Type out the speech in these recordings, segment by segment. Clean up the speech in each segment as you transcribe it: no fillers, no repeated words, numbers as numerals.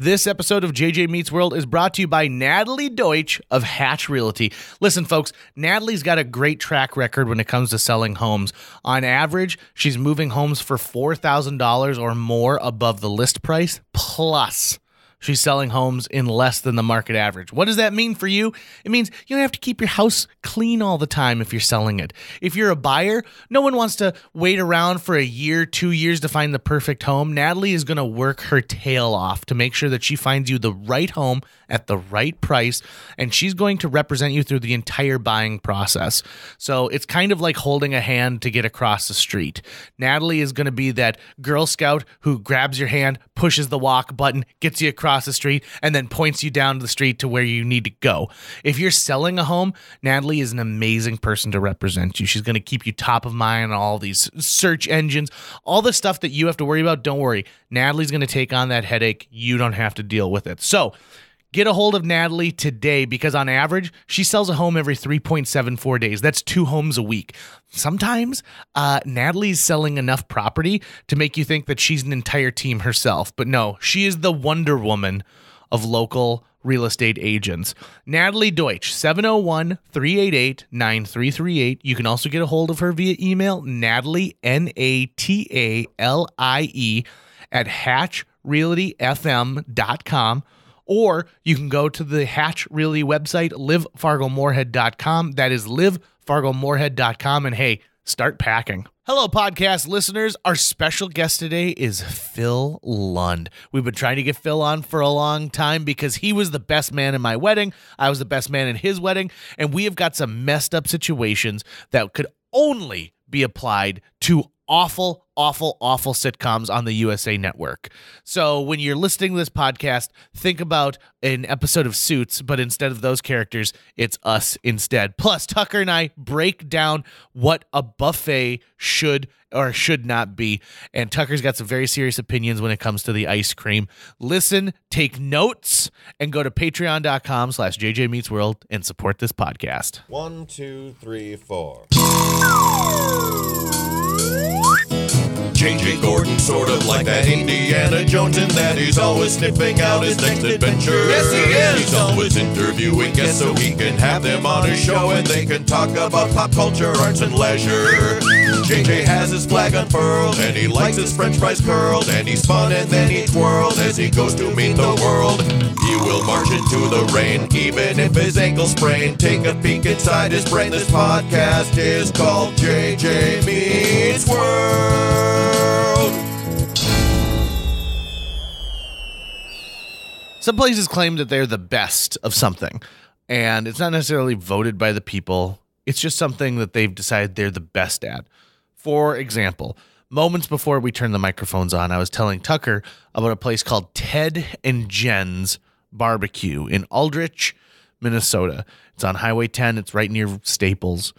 This episode of JJ Meets World is brought to you by Natalie Deutsch of Hatch Realty. Listen, folks, Natalie's got a great track record when it comes to selling homes. On average, she's moving homes for $4,000 or more above the list price, plus she's selling homes in less than the market average. What does that mean for you? It means you don't have to keep your house clean all the time if you're selling it. If you're a buyer, no one wants to wait around for a year, 2 years to find the perfect home. Natalie is going to work her tail off to make sure that she finds you the right home at the right price, and she's going to represent you through the entire buying process. So it's kind of like holding a hand to get across the street. Natalie is going to be that Girl Scout who grabs your hand, pushes the walk button, gets you across the street, and then points you down the street to where you need to go. If you're selling a home, Natalie is an amazing person to represent you. She's going to keep you top of mind on all these search engines, all the stuff that you have to worry about. Don't worry. Natalie's going to take on that headache. You don't have to deal with it. So get a hold of Natalie today, because on average, she sells a home every 3.74 days. That's 2 homes a week. Sometimes Natalie's selling enough property to make you think that she's an entire team herself. But no, she is the Wonder Woman of local real estate agents. Natalie Deutsch, 701-388-9338. You can also get a hold of her via email, Natalie, Natalie, at hatchrealtyfm.com. Or you can go to the Hatch Realty website, livefargomorehead.com. That is livefargomorehead.com. And hey, start packing. Hello, podcast listeners. Our special guest today is Phil Lund. We've been trying to get Phil on for a long time because he was the best man in my wedding. I was the best man in his wedding. And we have got some messed up situations that could only be applied to awful sitcoms on the USA Network. So when you're listening to this podcast, think about an episode of Suits, but instead of those characters, it's us instead. Plus, Tucker and I break down what a buffet should or should not be. And Tucker's got some very serious opinions when it comes to the ice cream. Listen, take notes, and go to patreon.com/JJMeetsWorld and support this podcast. 1, 2, 3, 4. JJ Gordon, sort of like that Indiana Jones, in that he's always sniffing out his next adventure. Yes, he is. He's always interviewing guests so he can have them on his show and they can talk about pop culture, arts, and leisure. JJ has his flag unfurled and he likes his french fries curled, and he's fun and then he twirled as he goes to meet the world. He will march into the rain even if his ankle sprained. Take a peek inside his brain. This podcast is called JJ Meets World. Some places claim that they're the best of something, and it's not necessarily voted by the people. It's just something that they've decided they're the best at. For example, moments before we turned the microphones on, I was telling Tucker about a place called Ted and Jen's Barbecue in Aldrich, Minnesota. It's on Highway 10. It's right near Staples.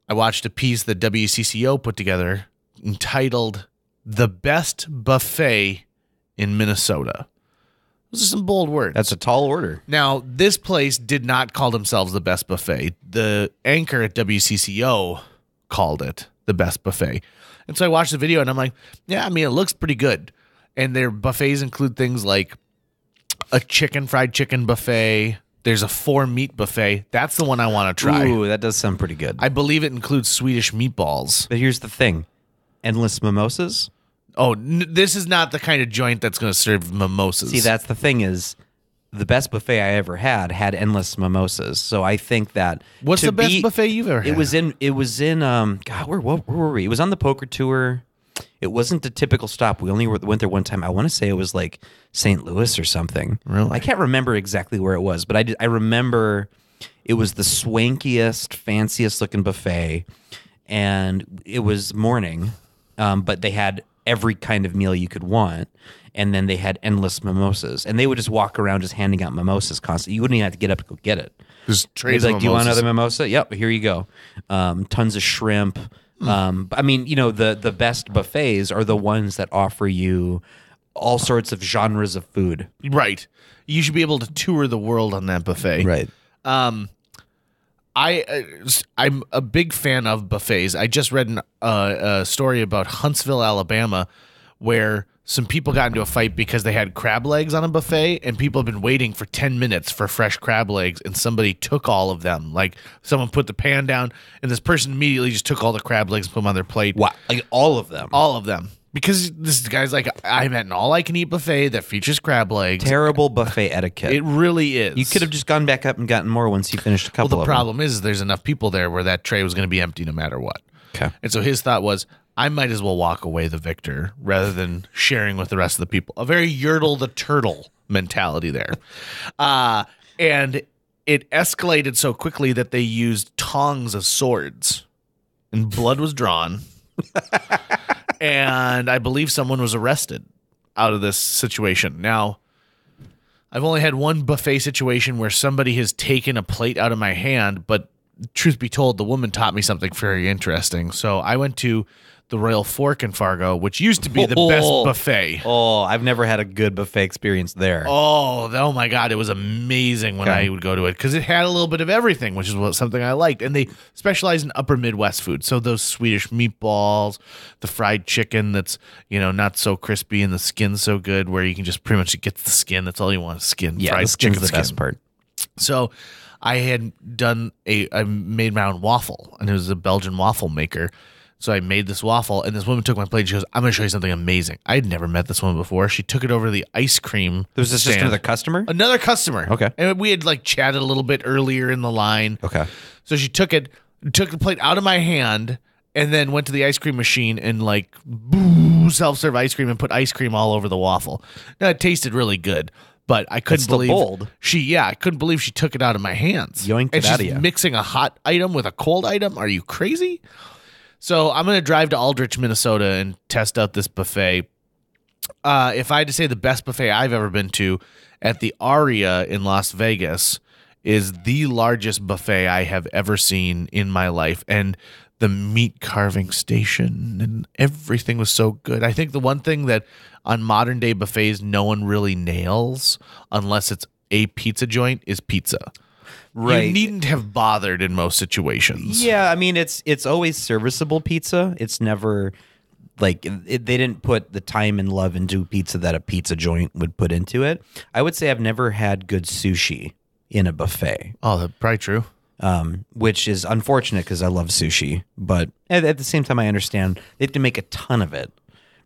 I watched a piece that WCCO put together entitled "The Best Buffet in Minnesota." Those are some bold words. That's a tall order. Now, this place did not call themselves the best buffet. The anchor at WCCO called it the best buffet. And so I watched the video and I'm like, yeah, I mean, it looks pretty good. And their buffets include things like a fried chicken buffet. There's a 4-meat buffet. That's the one I want to try. Ooh, that does sound pretty good. I believe it includes Swedish meatballs. But here's the thing. Endless mimosas? Oh, this is not the kind of joint that's going to serve mimosas. See, that's the thing is, the best buffet I ever had endless mimosas. So I think that what's the best buffet you've ever had? It was in God, where were we? It was on the poker tour. It wasn't the typical stop. We only went there one time. I want to say it was like St. Louis or something. Really? I can't remember exactly where it was, but I remember it was the swankiest, fanciest looking buffet, and it was morning, but they had every kind of meal you could want, and then they had endless mimosas, and they would just walk around just handing out mimosas constantly. You wouldn't even have to get up to go get it. Just trays of like, do you want another mimosa? Yep, here you go. Tons of shrimp. I mean, you know, the best buffets are the ones that offer you all sorts of genres of food. Right. You should be able to tour the world on that buffet. Right. I'm a big fan of buffets. I just read a story about Huntsville, Alabama, where some people got into a fight because they had crab legs on a buffet, and people have been waiting for 10 minutes for fresh crab legs, and somebody took all of them. Like, someone put the pan down, and this person immediately just took all the crab legs and put them on their plate. Wow. Like all of them? All of them. Because this guy's like, I'm at an all-I-can-eat buffet that features crab legs. Terrible buffet etiquette. It really is. You could have just gone back up and gotten more once you finished a couple of them. Well, the problem is there's enough people there where that tray was going to be empty no matter what. Okay. And so his thought was, I might as well walk away the victor rather than sharing with the rest of the people. A very Yertle the Turtle mentality there. And it escalated so quickly that they used tongs as swords. And blood was drawn. And I believe someone was arrested out of this situation. Now, I've only had one buffet situation where somebody has taken a plate out of my hand, but truth be told, the woman taught me something very interesting. So I went to the Royal Fork in Fargo, which used to be the best buffet. Oh, I've never had a good buffet experience there. Oh my God. It was amazing when I would go to it because it had a little bit of everything, which is something I liked. And they specialize in upper Midwest food. So those Swedish meatballs, the fried chicken that's, not so crispy and the skin's so good where you can just pretty much get the skin. That's all you want is skin. Yeah, fried the skin's chicken the best part. So I made my own waffle, and it was a Belgian waffle maker. So I made this waffle, and this woman took my plate. And she goes, "I'm going to show you something amazing." I had never met this woman before. She took it over to the ice cream. Was this just stand. another customer? Another customer. Okay. And we had chatted a little bit earlier in the line. Okay. So she took the plate out of my hand, and then went to the ice cream machine and self-serve ice cream and put ice cream all over the waffle. Now it tasted really good. But I couldn't believe bold. I couldn't believe she took it out of my hands. Yoinked it out of you. Mixing a hot item with a cold item. Are you crazy? So I'm going to drive to Aldrich, Minnesota and test out this buffet. If I had to say the best buffet I've ever been to at the Aria in Las Vegas is the largest buffet I have ever seen in my life. And the meat carving station and everything was so good. I think the one thing that on modern day buffets no one really nails unless it's a pizza joint is pizza. Right. You needn't have bothered in most situations. Yeah, I mean it's always serviceable pizza. It's never they didn't put the time and love into pizza that a pizza joint would put into it. I would say I've never had good sushi in a buffet. Oh, that's probably true. Which is unfortunate because I love sushi, but at the same time, I understand they have to make a ton of it,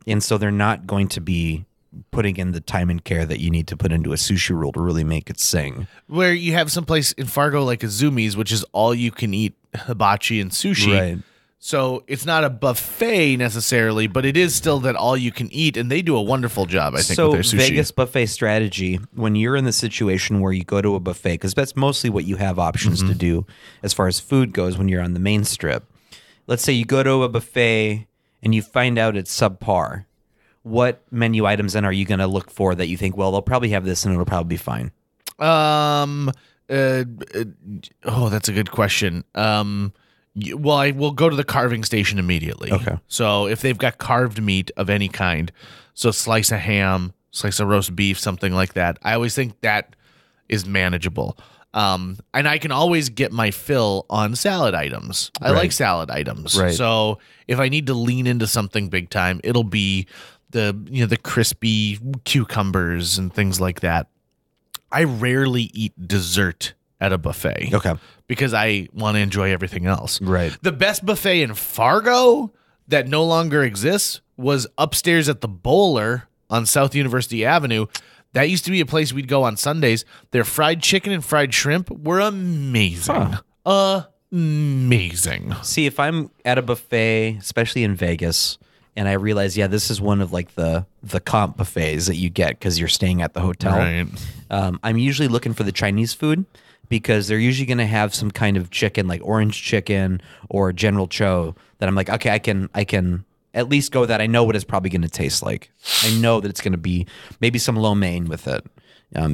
and so they're not going to be putting in the time and care that you need to put into a sushi roll to really make it sing. Where you have someplace in Fargo like Azumi's, which is all you can eat hibachi and sushi. Right. So it's not a buffet necessarily, but it is still that all you can eat, and they do a wonderful job, I think, with their sushi. So Vegas buffet strategy, when you're in the situation where you go to a buffet, because that's mostly what you have options to do as far as food goes when you're on the main strip. Let's say you go to a buffet and you find out it's subpar. What menu items then are you going to look for that you think, well, they'll probably have this and it'll probably be fine? That's a good question. Well, I will go to the carving station immediately. Okay. So if they've got carved meat of any kind, so slice of ham, slice of roast beef, something like that, I always think that is manageable. And I can always get my fill on salad items. I like salad items. Right. So if I need to lean into something big time, it'll be the crispy cucumbers and things like that. I rarely eat dessert at a buffet. Okay. Because I want to enjoy everything else. Right. The best buffet in Fargo that no longer exists was upstairs at the Bowler on South University Avenue. That used to be a place we'd go on Sundays. Their fried chicken and fried shrimp were amazing. Amazing. See, if I'm at a buffet, especially in Vegas, and I realize, this is one of the comp buffets that you get because you're staying at the hotel. Right. I'm usually looking for the Chinese food because they're usually going to have some kind of chicken, like orange chicken or General Tso, that I'm like, okay, I can at least go with that. I know what it's probably going to taste like. I know that it's going to be maybe some lo mein with it.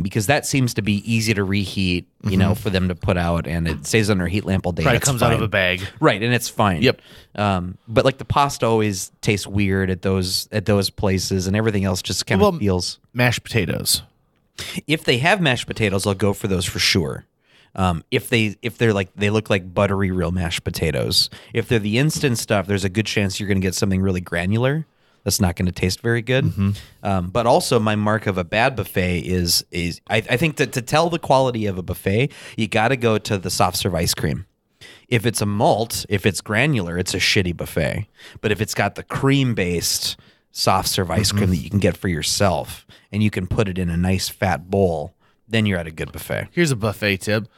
Because that seems to be easy to reheat, for them to put out, and it stays under a heat lamp all day. Probably comes out of a bag. Right, and it's fine. Yep. But the pasta always tastes weird at those places, and everything else just kind of feels. Mashed potatoes. If they have mashed potatoes, I'll go for those for sure. If they're they look like buttery real mashed potatoes. If they're the instant stuff, there's a good chance you're going to get something really granular. That's not going to taste very good. But also, my mark of a bad buffet is I think that to tell the quality of a buffet, you got to go to the soft serve ice cream. If it's a malt, if it's granular, it's a shitty buffet. But if it's got the cream-based soft serve ice cream that you can get for yourself, and you can put it in a nice fat bowl, then you're at a good buffet. Here's a buffet tip.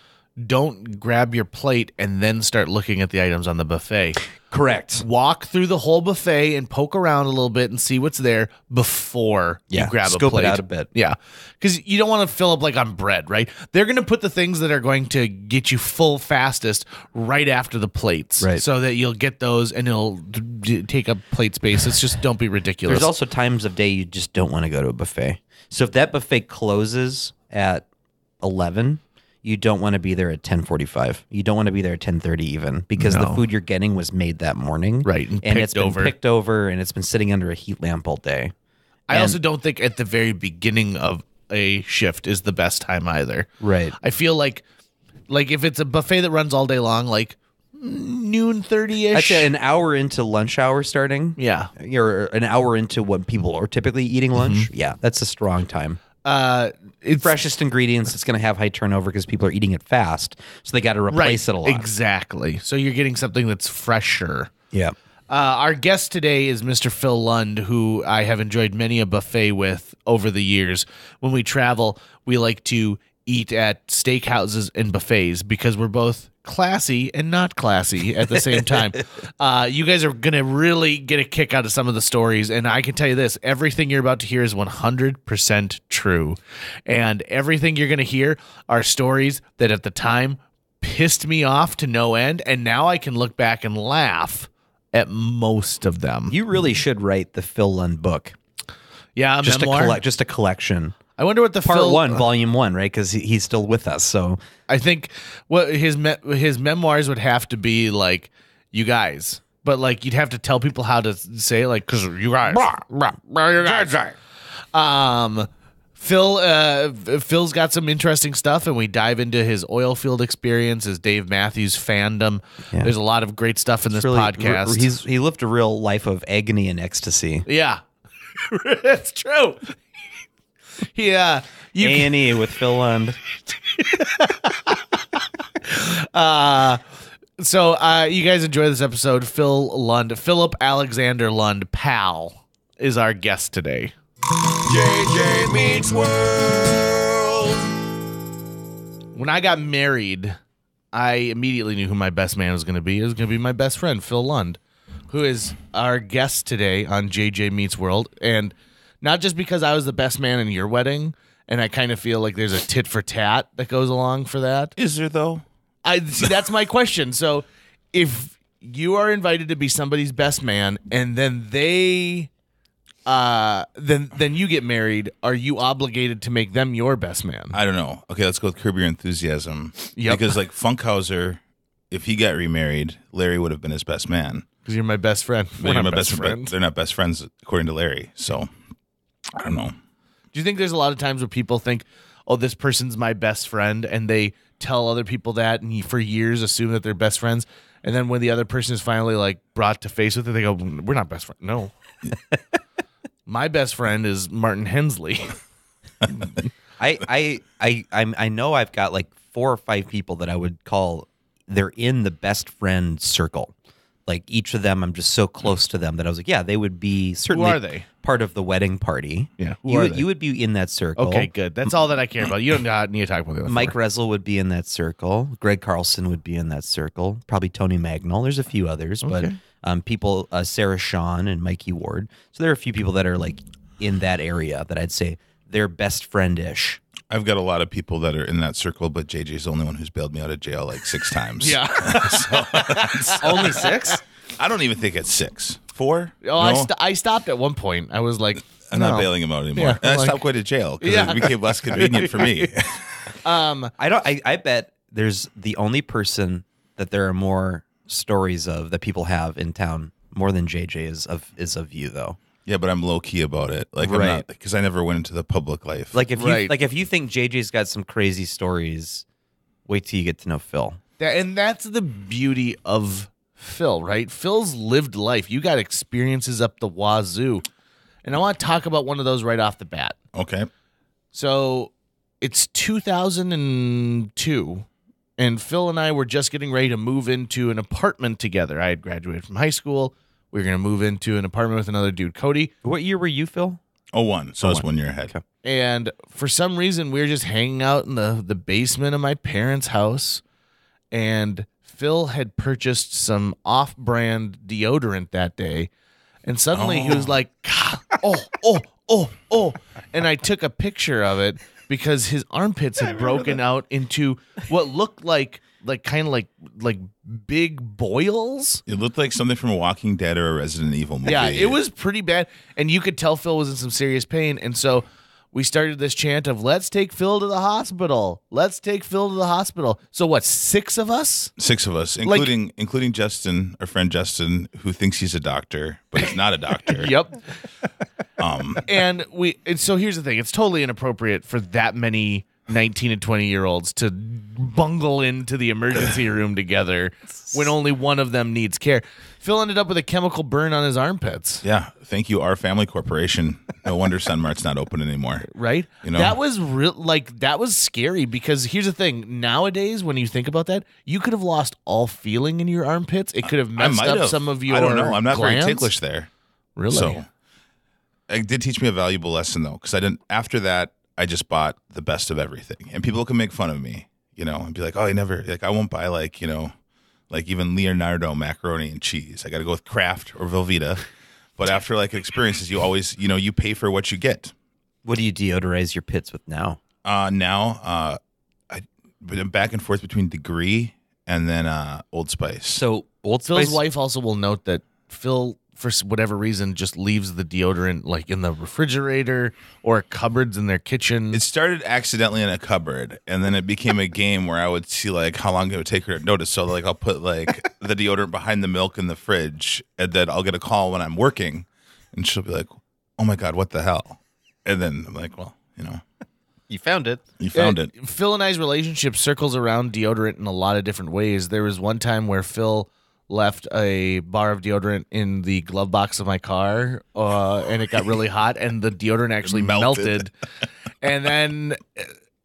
Don't grab your plate and then start looking at the items on the buffet. Correct. Walk through the whole buffet and poke around a little bit and see what's there before you grab a plate. Scope it out a bit. Yeah. Because you don't want to fill up like on bread, right? They're going to put the things that are going to get you full fastest right after the plates. Right. So that you'll get those and it'll take up plate space. It's just don't be ridiculous. There's also times of day you just don't want to go to a buffet. So if that buffet closes at 11, you don't want to be there at 10:45. You don't want to be there at 10:30 even, because the food you're getting was made that morning. Right, and it's been picked over, and it's been sitting under a heat lamp all day. I also don't think at the very beginning of a shift is the best time either. Right. I feel like if it's a buffet that runs all day long, like noon 30-ish. I'd say an hour into lunch hour starting. Yeah. You're an hour into what people are typically eating lunch. Yeah, that's a strong time. It's freshest ingredients. It's going to have high turnover because people are eating it fast, so they got to replace it a lot. Exactly. So you're getting something that's fresher. Yeah. Our guest today is Mr. Phil Lund, who I have enjoyed many a buffet with over the years. When we travel, we like to eat at steakhouses and buffets because we're both classy and not classy at the same time. You guys are going to really get a kick out of some of the stories, and I can tell you this, everything you're about to hear is 100% true. And everything you're going to hear are stories that at the time pissed me off to no end, and now I can look back and laugh at most of them. You really should write the Phil Lund book. Yeah, a memoir. Just a collection. I wonder what the Part 1, Volume 1, right? Because he's still with us. So I think what his memoirs would have to be like, you guys, but like you'd have to tell people how to say it, like, because you guys, you guys. Phil's got some interesting stuff, and we dive into his oil field experience, his Dave Matthews fandom. Yeah. There's a lot of great stuff in this podcast. He lived a real life of agony and ecstasy. Yeah, that's true. Yeah, A&E with Phil Lund. So you guys enjoy this episode. Philip Alexander Lund, pal, is our guest today. JJ Meets World. When I got married, I immediately knew who my best man was going to be. It was going to be my best friend, Phil Lund, who is our guest today on JJ Meets World. And not just because I was the best man in your wedding, and I kind of feel like there's a tit for tat that goes along for that. Is there, though? I see. That's my question. So if you are invited to be somebody's best man, and then they... then you get married, are you obligated to make them your best man? I don't know. Okay, let's go with Curb Your Enthusiasm. Yep. Because like Funkhauser, if he got remarried, Larry would have been his best man. Because you're my best friend. We're not best friends. They're not best friends according to Larry. So I don't know. Do you think there's a lot of times where people think, oh, this person's my best friend, and they tell other people that, and for years assume that they're best friends, and then when the other person is finally like brought to face with it, they go, we're not best friends. No. My best friend is Martin Hensley. I know I've got like 4 or 5 people that I would call, they're in the best friend circle. Like each of them, I'm just so close to them that I was like, yeah, they would be certainly Who are they? Part of the wedding party. Yeah, you would be in that circle. Okay, good. That's all that I care about. You don't need to talk about the other Mike 4. Resel would be in that circle. Greg Carlson would be in that circle. Probably Tony Magnol. There's a few others, Okay. but people, Sarah Shawn and Mikey Ward. So there are a few people that are like in that area that I'd say they're best friend-ish. I've got a lot of people that are in that circle, but JJ's the only one who's bailed me out of jail like 6 times. Yeah. Only 6? I don't even think it's 6. 4? Oh, No? I stopped at one point. I was like, I'm not bailing him out anymore. Yeah, And I like- stopped going to jail because Yeah. it became less convenient for me. I bet there's the only person that there are more stories of that people have in town more than JJ is of you though. Yeah, but I'm low key about it. Like I'm Right. not, because I never went into the public life. Like if Right. you think JJ's got some crazy stories, wait till you get to know Phil. and that's the beauty of Phil, right? Phil's lived life. You got experiences up the wazoo. And I want to talk about one of those right off the bat. Okay. So it's 2002, and Phil and I were just getting ready to move into an apartment together. I had graduated from high school. We were going to move into an apartment with another dude, Cody. What year were you, Phil? 01. So I was 1 year ahead. Okay. And for some reason, we were just hanging out in the basement of my parents' house, and Phil had purchased some off-brand deodorant that day, and suddenly he was like, "God, oh. And I took a picture of it because his armpits had broken out into what looked like big boils. It looked like something from a Walking Dead or a Resident Evil movie. Yeah, it was pretty bad. And you could tell Phil was in some serious pain. And so we started this chant of, let's take Phil to the hospital. Let's take Phil to the hospital. So what, 6 of us? 6 of us, including Justin, our friend Justin, who thinks he's a doctor, but he's not a doctor. Yep. And so here's the thing. It's totally inappropriate for that many 19 and 20-year-olds to bungle into the emergency room together when only one of them needs care. Phil ended up with a chemical burn on his armpits. Yeah. Thank you, Our Family Corporation. No wonder Sunmart's not open anymore. Right? You know? That was that was scary because here's the thing. Nowadays, when you think about that, you could have lost all feeling in your armpits. It could have messed up some of your I don't know. I'm not glands. very ticklish there. Really? So it did teach me a valuable lesson, though, because after that, I just bought the best of everything. And people can make fun of me, and be like, oh, I won't buy like even Leonardo macaroni and cheese. I got to go with Kraft or Velveeta. But after experiences, you always, you pay for what you get. What do you deodorize your pits with now? I've been back and forth between Degree and then Old Spice. So Old Phil's Spice. wife also will note that Phil, for whatever reason, just leaves the deodorant in the refrigerator or cupboards in their kitchen. It started accidentally in a cupboard, and then it became a game where I would see how long it would take her to notice. So I'll put the deodorant behind the milk in the fridge, and then I'll get a call when I'm working, and she'll be like, "Oh my God, what the hell?" And then I'm like, "Well, You found it. you found it." Phil and I's relationship circles around deodorant in a lot of different ways. There was one time where Phil left a bar of deodorant in the glove box of my car, and it got really hot, and the deodorant actually melted. And then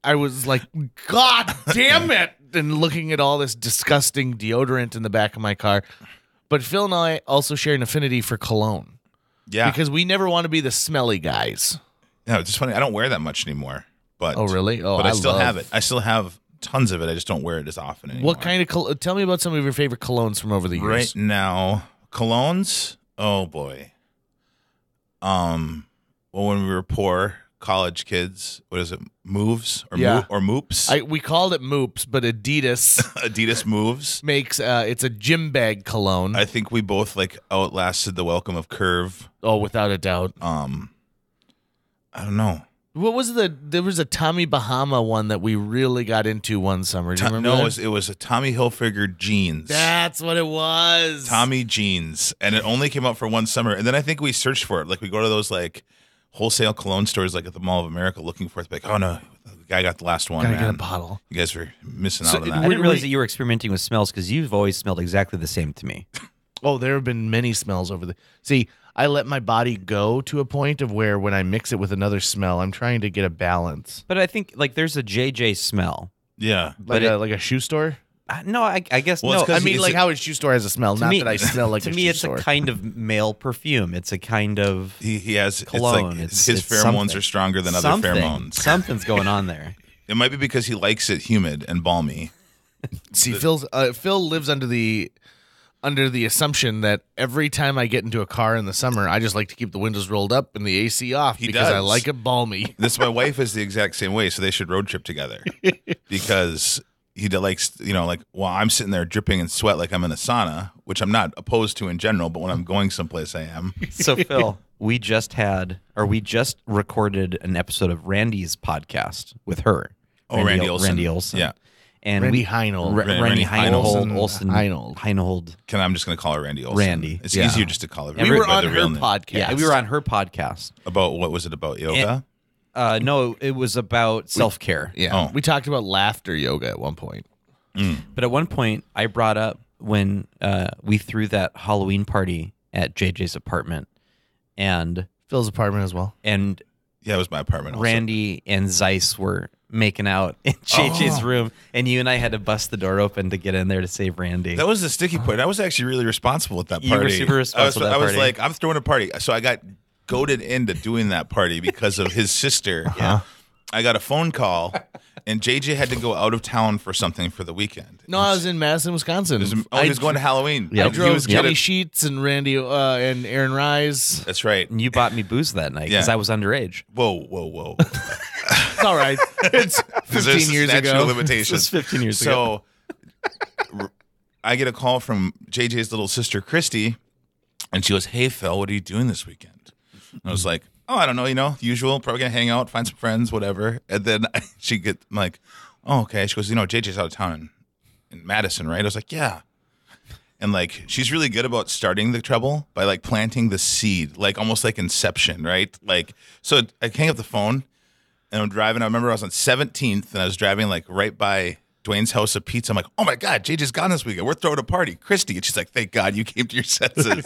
I was like, God damn it, and looking at all this disgusting deodorant in the back of my car. But Phil and I also share an affinity for cologne. Yeah, Because we never want to be the smelly guys. no, it's just funny. I don't wear that much anymore. But Oh, really? Oh, but I still have it. I still have tons of it. I just don't wear it as often anymore. What kind of tell me about some of your favorite colognes from over the years. Right now, colognes? Oh boy. Well, when we were poor, college kids, what is it? Moves or Yeah. or Moops? We called it Moops, but Adidas Adidas Moves. makes it's a gym bag cologne. I think we both outlasted the welcome of Curve. Without a doubt. I don't know. What was there was a Tommy Bahama one that we really got into one summer. Do you remember No, that? it was a Tommy Hilfiger jeans. That's what it was. Tommy jeans, and it only came out for one summer. And then I think we searched for it. We go to those wholesale cologne stores at the Mall of America looking for it. It's oh no, the guy got the last one. Gotta Man. get a bottle. You guys were missing out So on I that. didn't realize that you were experimenting with smells because you've always smelled exactly the same to me. Oh, there have been many smells over the. See, I let my body go to a point of where when I mix it with another smell, I'm trying to get a balance. But I think there's a JJ smell. Yeah. But Like a shoe store. No, I guess Well, it's no. 'cause I mean, it's how a shoe store has a smell. Not me- that I smell like to a me, shoe it's store. a kind of male perfume. It's a kind of He has cologne. His It's pheromones something. are stronger than other something. pheromones. Something's going on there. It might be because he likes it humid and balmy. See, Phil lives under the assumption that every time I get into a car in the summer, I just like to keep the windows rolled up and the AC off He because I does. like it balmy. My wife is the exact same way, so they should road trip together because he likes, while I'm sitting there dripping in sweat like I'm in a sauna, which I'm not opposed to in general, but when I'm going someplace, I am. So Phil, we just recorded an episode of Randy's podcast with her. Oh, Randy Olson. Randy Olson. Yeah. And Randy Heinold. Randy Heinold. Olson. Heinold. I'm just going to call her Randy Olson. Randy. It's Yeah. easier just to call her. We were by on the her real name. podcast. Yeah, we were on her podcast. What was it about yoga? No, it was about self-care. Yeah. Oh. We talked about laughter yoga at one point. But at one point, I brought up when we threw that Halloween party at JJ's apartment, and Phil's apartment as well. And Yeah, it was my apartment also. Randy and Zeiss were making out in JJ's room, and you and I had to bust the door open to get in there to save Randy. That was the sticky point. I was actually really responsible at that party. You were super responsible at that I was party. like, I'm throwing a party. So I got goaded into doing that party because of his sister. Yeah. I got a phone call, and JJ had to go out of town for something for the weekend. No, I was in Madison, Wisconsin. He was going to Halloween. I He drove was Kenny gonna- Sheets and Randy and Aaron Rise. That's right. And you bought me booze that night because Yeah. I was underage. Whoa. It's all right. It's 15 There's a years statute ago. of limitations. This was 15 years ago. So I get a call from JJ's little sister, Christy, and she goes, "Hey, Phil, what are you doing this weekend?" And I was like, "Oh, I don't know, usual, probably gonna hang out, find some friends, whatever." And then I'm like, "Oh, okay." She goes, JJ's out of town in Madison, right? I was like, "Yeah." And like, she's really good about starting the trouble by like planting the seed, like almost like Inception, right? Like, so I hang up the phone and I'm driving. I remember I was on 17th and I was driving like right by Dwayne's House of Pizza. I'm like, "Oh my God, JJ's gone this weekend. We're throwing a party." Christy. And she's like, "Thank God you came to your senses."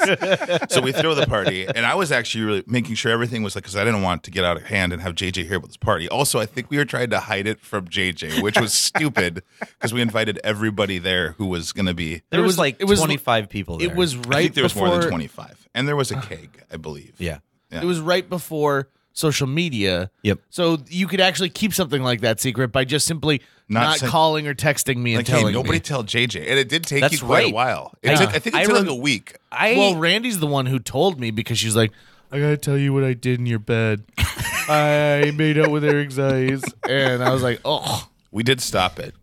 So we throw the party. And I was actually really making sure everything was like, because I didn't want to get out of hand and have JJ hear about this party. Also, I think we were trying to hide it from JJ, which was stupid because we invited everybody there who was going to be. There was it was 25 people there. It was I right think there was before, more than 25. And there was a keg, I believe. Yeah. It was right before social media. Yep. So you could actually keep something like that secret by just simply not saying- calling or texting me and Like, telling hey, nobody me. tell JJ. And it did take That's you quite right. a while. Yeah. I think it took like a week. Well, Randy's the one who told me because she's like, "I gotta tell you what I did in your bed. I made out with Eric Zeiss," and I was like, "Oh, We did stop it.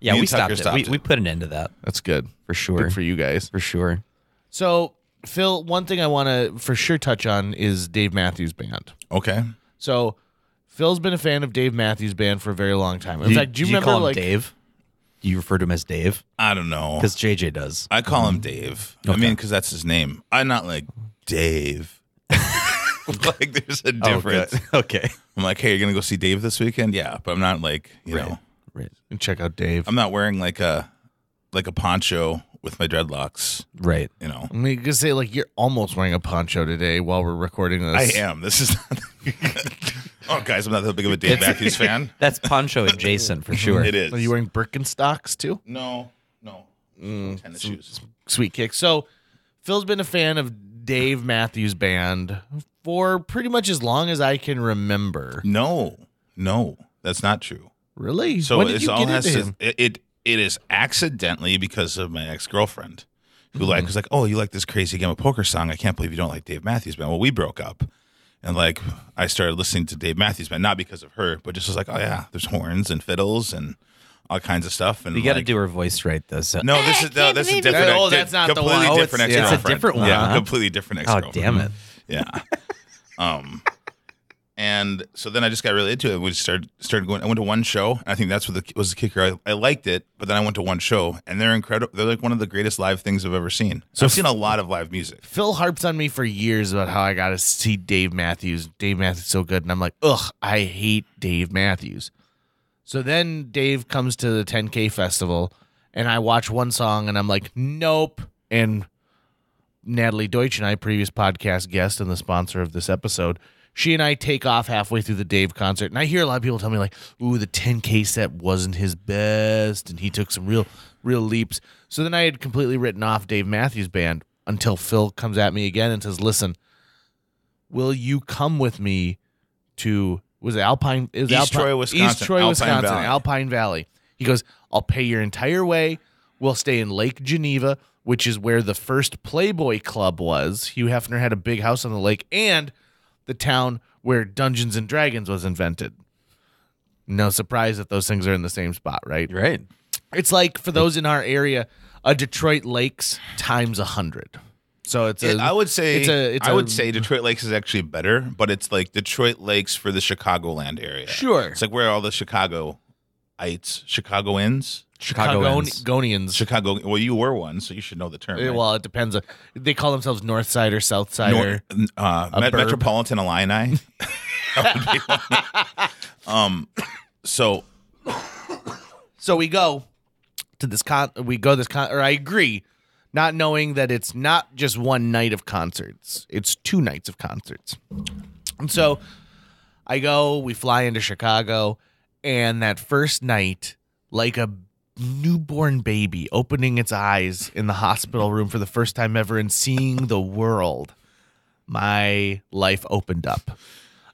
Yeah, Me we and Tucker stopped it. stopped We put an end to that that's good for sure. Good for you guys." For sure. So, Phil, one thing I want to for sure touch on is Dave Matthews Band. Okay. So, Phil's been a fan of Dave Matthews Band for a very long time. In fact, do you remember call him like Dave? Do you refer to him as Dave? I don't know. Because JJ does. I call him Dave. I mean, because that's his name. I'm not like Dave. Like, there's a difference. Okay. I'm like, "Hey, you're gonna go see Dave this weekend?" Yeah, but I'm not like, you know, Right. and check out Dave? I'm not wearing like a poncho with my dreadlocks. Right. You know, I mean, you could say like you're almost wearing a poncho today while we're recording this. I am. This is. Not oh, guys, I'm not that big of a Dave Matthews fan. That's poncho adjacent for sure. It is. Are you wearing Birkenstocks too? No. Tennis shoes. Sweet kick. So, Phil's been a fan of Dave Matthews Band for pretty much as long as I can remember. No, that's not true. Really? So when did it's you all get has into to, him? it is accidentally because of my ex-girlfriend who like was like, "Oh, you like this crazy Game of Poker song? I can't believe you don't like Dave Matthews Band." Well, we broke up, and like I started listening to Dave Matthews Band not because of her, but just was like, "Oh yeah, there's horns and fiddles and all kinds of stuff." And You got to like, do her voice right, though. So. No, this is different. Oh, that's not the completely one. Oh, different it's a ex-girlfriend. different one, Yeah, huh? completely different Oh, ex-girlfriend. damn it. Yeah. And so then I just got really into it. We started going. I went to one show, and I think that's what was the kicker. I liked it, but then I went to one show, and they're incredible. They're like one of the greatest live things I've ever seen. So I've seen a lot of live music. Phil harps on me for years about how I got to see Dave Matthews. Dave Matthews is so good. And I'm like, ugh, I hate Dave Matthews. So then Dave comes to the 10K festival, and I watch one song, and I'm like, nope. And Natalie Deutsch and I, previous podcast guest and the sponsor of this episode, she and I take off halfway through the Dave concert. And I hear a lot of people tell me, like, ooh, the 10K set wasn't his best, and he took some real leaps. So then I had completely written off Dave Matthews Band until Phil comes at me again and says, listen, will you come with me to, was it Alpine? It was East Troy, Wisconsin. East Troy, Alpine Wisconsin, Valley. Alpine Valley. He goes, I'll pay your entire way. We'll stay in Lake Geneva, which is where the first Playboy Club was. Hugh Hefner had a big house on the lake, and the town where Dungeons and Dragons was invented. No surprise that those things are in the same spot, right? Right. It's like, for those in our area, a Detroit Lakes times 100. So it's a. I would say it's I would say Detroit Lakes is actually better, but it's like Detroit Lakes for the Chicagoland area. Sure. It's like where all the Chicagoans, Chicagoans. Chicago. Well, you were one, so you should know the term. Right? Well, it depends. They call themselves North Side or South Side. or burb. Metropolitan Illini. So So we go to this we go to this or I agree, not knowing that it's not just one night of concerts, it's 2 nights of concerts. And so I go, we fly into Chicago, and that first night, like a newborn baby opening its eyes in the hospital room for the first time ever and seeing the world, my life opened up.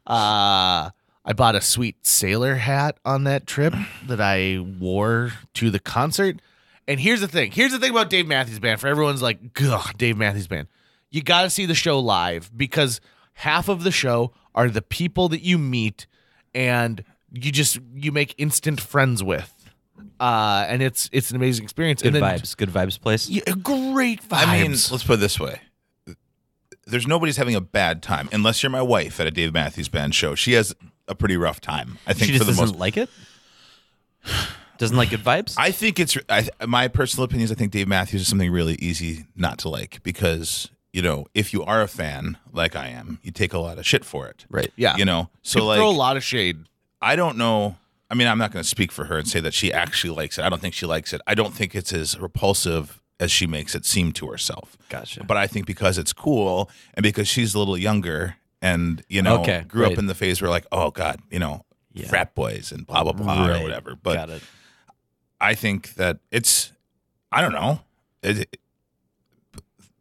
I bought a sweet sailor hat on that trip that I wore to the concert. And here's the thing about Dave Matthews Band. For everyone's like, ugh, Dave Matthews Band. You got to see the show live, because half of the show are the people that you meet and you make instant friends with. And it's an amazing experience. Good vibes place. Yeah, great vibes. I mean, let's put it this way. There's nobody's having a bad time unless you're my wife at a Dave Matthews Band show. She has a pretty rough time. I think she just for the doesn't most like it. Doesn't like good vibes. I think my personal opinion is I think Dave Matthews is something really easy not to like, because if you are a fan like I am, you take a lot of shit for it. Right. Yeah. So throw a lot of shade. I don't know. I mean, I'm not going to speak for her and say that she actually likes it. I don't think she likes it. I don't think it's as repulsive as she makes it seem to herself. Gotcha. But I think because it's cool and because she's a little younger and, grew up in the phase where like, oh God, frat boys and blah, blah, blah, or whatever. But got it. I think that I don't know.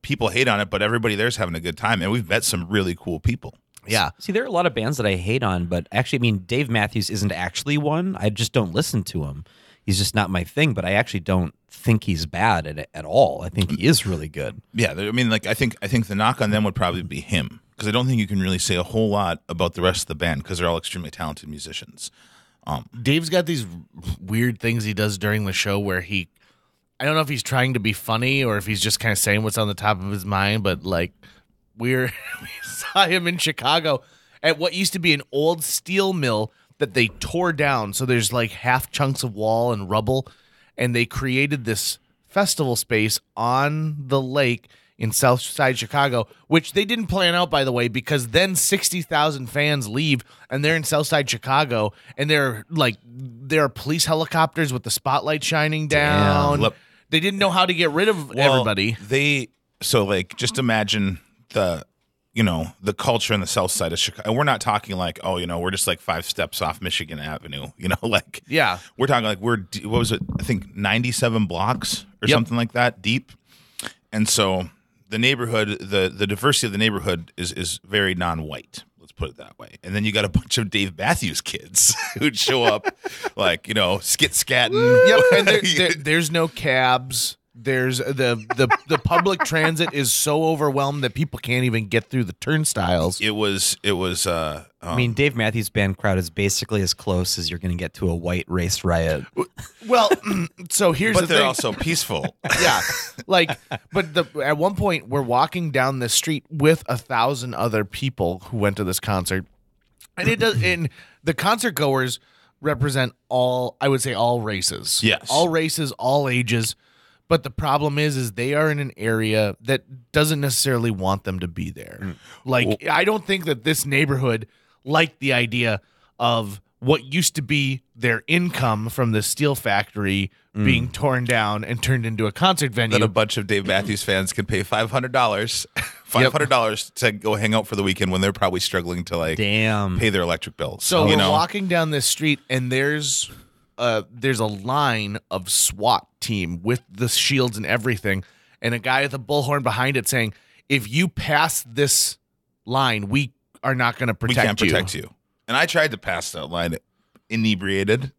People hate on it, but everybody there's having a good time. And we've met some really cool people. Yeah. See, there are a lot of bands that I hate on, but actually, I mean, Dave Matthews isn't actually one. I just don't listen to him. He's just not my thing, but I actually don't think he's bad at all. I think he is really good. Yeah, I mean, like I think the knock on them would probably be him, because I don't think you can really say a whole lot about the rest of the band because they're all extremely talented musicians. Dave's got these weird things he does during the show where I don't know if he's trying to be funny or if he's just kind of saying what's on the top of his mind, but like we saw him in Chicago at what used to be an old steel mill that they tore down. So there's like half chunks of wall and rubble, and they created this festival space on the lake in Southside Chicago, which they didn't plan out, by the way, because then 60,000 fans leave and they're in Southside Chicago, and there are police helicopters with the spotlight shining down. Damn. They didn't know how to get rid of everybody. Just imagine the culture in the South Side of Chicago. And we're not talking like, we're just like 5 steps off Michigan Avenue, Yeah. We're talking like what was it? I think 97 blocks or something like that deep. And so the neighborhood, the diversity of the neighborhood is very non-white. Let's put it that way. And then you got a bunch of Dave Matthews kids who'd show up like, skit-scatting. Yep, and there's no cabs. There's the public transit is so overwhelmed that people can't even get through the turnstiles. It was. I mean, Dave Matthews Band crowd is basically as close as you're going to get to a white race riot. Well, so here's the thing. But they're also peaceful. Yeah, at one point we're walking down the street with 1,000 other people who went to this concert, and the concert goers represent all races. Yes, all races, all ages. But the problem is they are in an area that doesn't necessarily want them to be there. I don't think that this neighborhood liked the idea of what used to be their income from the steel factory being torn down and turned into a concert venue. That a bunch of Dave Matthews fans can pay $500 to go hang out for the weekend when they're probably struggling to pay their electric bills. So we're walking down this street, and there's a line of SWAT team with the shields and everything, and a guy with a bullhorn behind it saying, if you pass this line, we are not going to protect you. We can't protect you. And I tried to pass that line inebriated.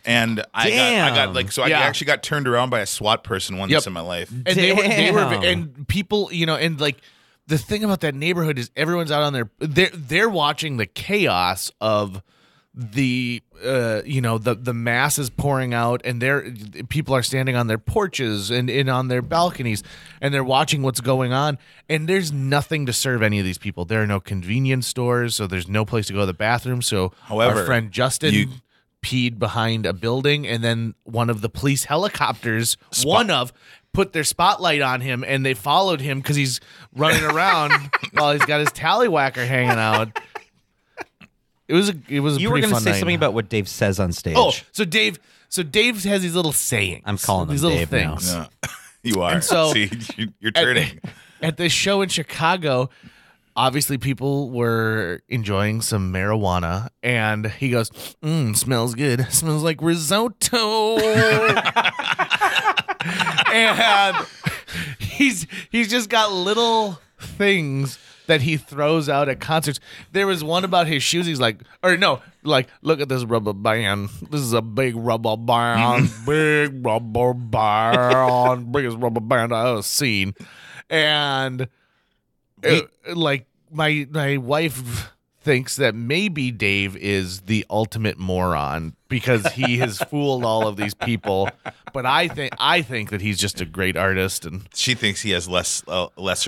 And I actually got turned around by a SWAT person once in my life. And they were and people, and like the thing about that neighborhood is everyone's out on they're watching the chaos of the the masses pouring out, and people are standing on their porches and on their balconies, and they're watching what's going on, and there's nothing to serve any of these people. There are no convenience stores, so there's no place to go to the bathroom. So however, our friend Justin peed behind a building, and then one of the police helicopters put their spotlight on him, and they followed him because he's running around while he's got his tallywhacker hanging out. It was a You were pretty going to fun say night. something about what Dave says on stage. Oh, so Dave has these little sayings. I'm calling them these little Dave now. things. Yeah. You are. And so- See, you're turning. At this show in Chicago, obviously people were enjoying some marijuana, and he goes, smells good. Smells like risotto. And he's just got little things that he throws out at concerts. There was one about his shoes. He's like, look at this rubber band. This is a big rubber band. Big rubber band. Biggest rubber band I've ever seen. And my wife thinks that maybe Dave is the ultimate moron because he has fooled all of these people. But I think that he's just a great artist, and She thinks he has lesser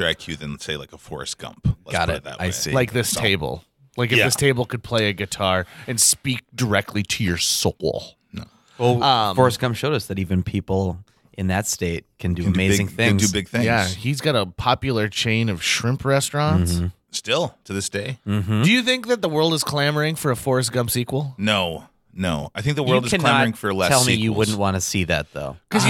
IQ than, say, like a Forrest Gump. Let's Got put it. that I way. see. like this table. Like if Yeah. this table could play a guitar and speak directly to your soul. Well, Forrest Gump showed us that even people in that state can do amazing Can things. do big things. Yeah, he's got a popular chain of shrimp restaurants. Still to this day. Do you think that the world is clamoring for a Forrest Gump sequel? No. I think the You world is cannot clamoring for less tell me you sequels. wouldn't want to see that, though. Because